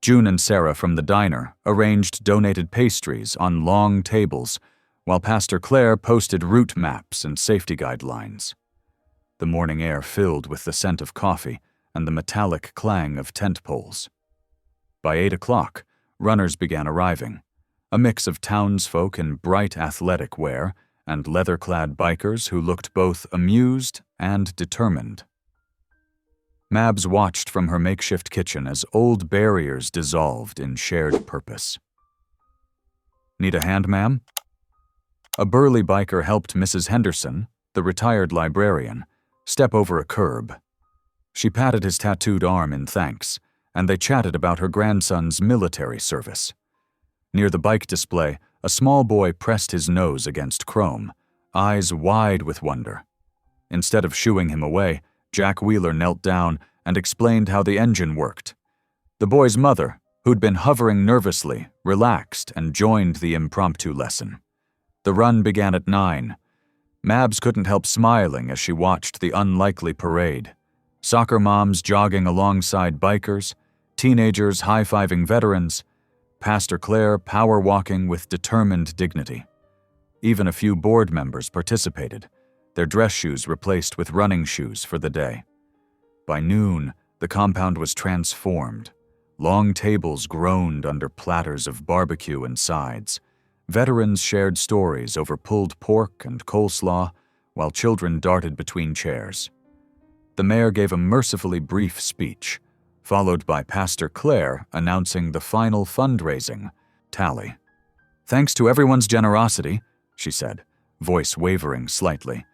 June and Sarah from the diner arranged donated pastries on long tables, while Pastor Claire posted route maps and safety guidelines. The morning air filled with the scent of coffee and the metallic clang of tent poles. By 8 o'clock, runners began arriving, a mix of townsfolk in bright athletic wear and leather-clad bikers who looked both amused and determined. Mabs watched from her makeshift kitchen as old barriers dissolved in shared purpose. "Need a hand, ma'am?" A burly biker helped Mrs. Henderson, the retired librarian, step over a curb. She patted his tattooed arm in thanks, and they chatted about her grandson's military service. Near the bike display, a small boy pressed his nose against chrome, eyes wide with wonder. Instead of shooing him away, Jack Wheeler knelt down and explained how the engine worked. The boy's mother, who'd been hovering nervously, relaxed and joined the impromptu lesson. The run began at 9. Mabs couldn't help smiling as she watched the unlikely parade. Soccer moms jogging alongside bikers, teenagers high-fiving veterans, Pastor Claire power-walking with determined dignity. Even a few board members participated, their dress shoes replaced with running shoes for the day. By noon, the compound was transformed. Long tables groaned under platters of barbecue and sides. Veterans shared stories over pulled pork and coleslaw, while children darted between chairs. The mayor gave a mercifully brief speech, followed by Pastor Claire announcing the final fundraising tally. "Thanks to everyone's generosity," she said, voice wavering slightly.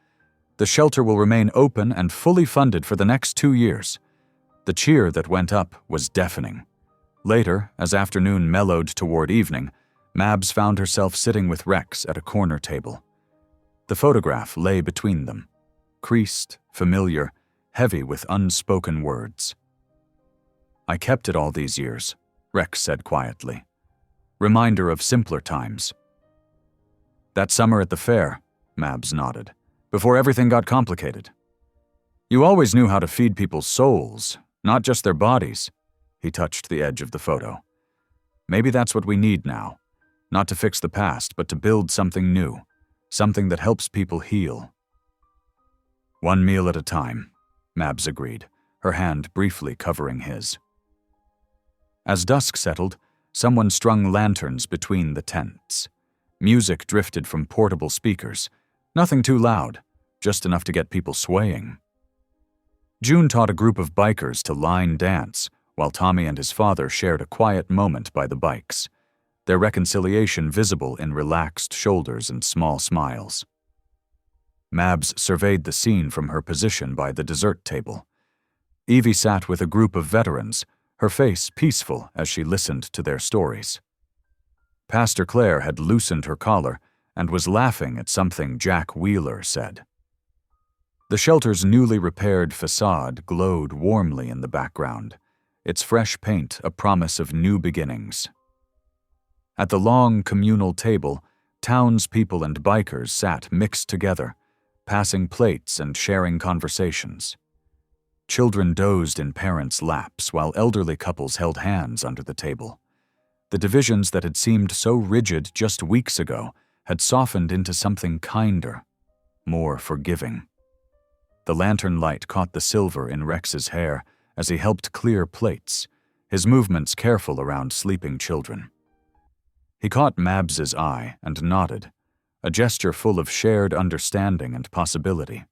"The shelter will remain open and fully funded for the next 2 years." The cheer that went up was deafening. Later, as afternoon mellowed toward evening, Mabs found herself sitting with Rex at a corner table. The photograph lay between them, creased, familiar, heavy with unspoken words. "I kept it all these years," Rex said quietly. "Reminder of simpler times." "That summer at the fair," Mabs nodded, "before everything got complicated. You always knew how to feed people's souls, not just their bodies." He touched the edge of the photo. "Maybe that's what we need now. Not to fix the past, but to build something new, something that helps people heal." "One meal at a time," Mabs agreed, her hand briefly covering his. As dusk settled, someone strung lanterns between the tents. Music drifted from portable speakers, nothing too loud, just enough to get people swaying. June taught a group of bikers to line dance, while Tommy and his father shared a quiet moment by the bikes, their reconciliation visible in relaxed shoulders and small smiles. Mabs surveyed the scene from her position by the dessert table. Evie sat with a group of veterans, her face peaceful as she listened to their stories. Pastor Claire had loosened her collar and was laughing at something Jack Wheeler said. The shelter's newly repaired facade glowed warmly in the background, its fresh paint a promise of new beginnings. At the long communal table, townspeople and bikers sat mixed together, passing plates and sharing conversations. Children dozed in parents' laps while elderly couples held hands under the table. The divisions that had seemed so rigid just weeks ago had softened into something kinder, more forgiving. The lantern light caught the silver in Rex's hair as he helped clear plates, his movements careful around sleeping children. He caught Mabs's eye and nodded, a gesture full of shared understanding and possibility.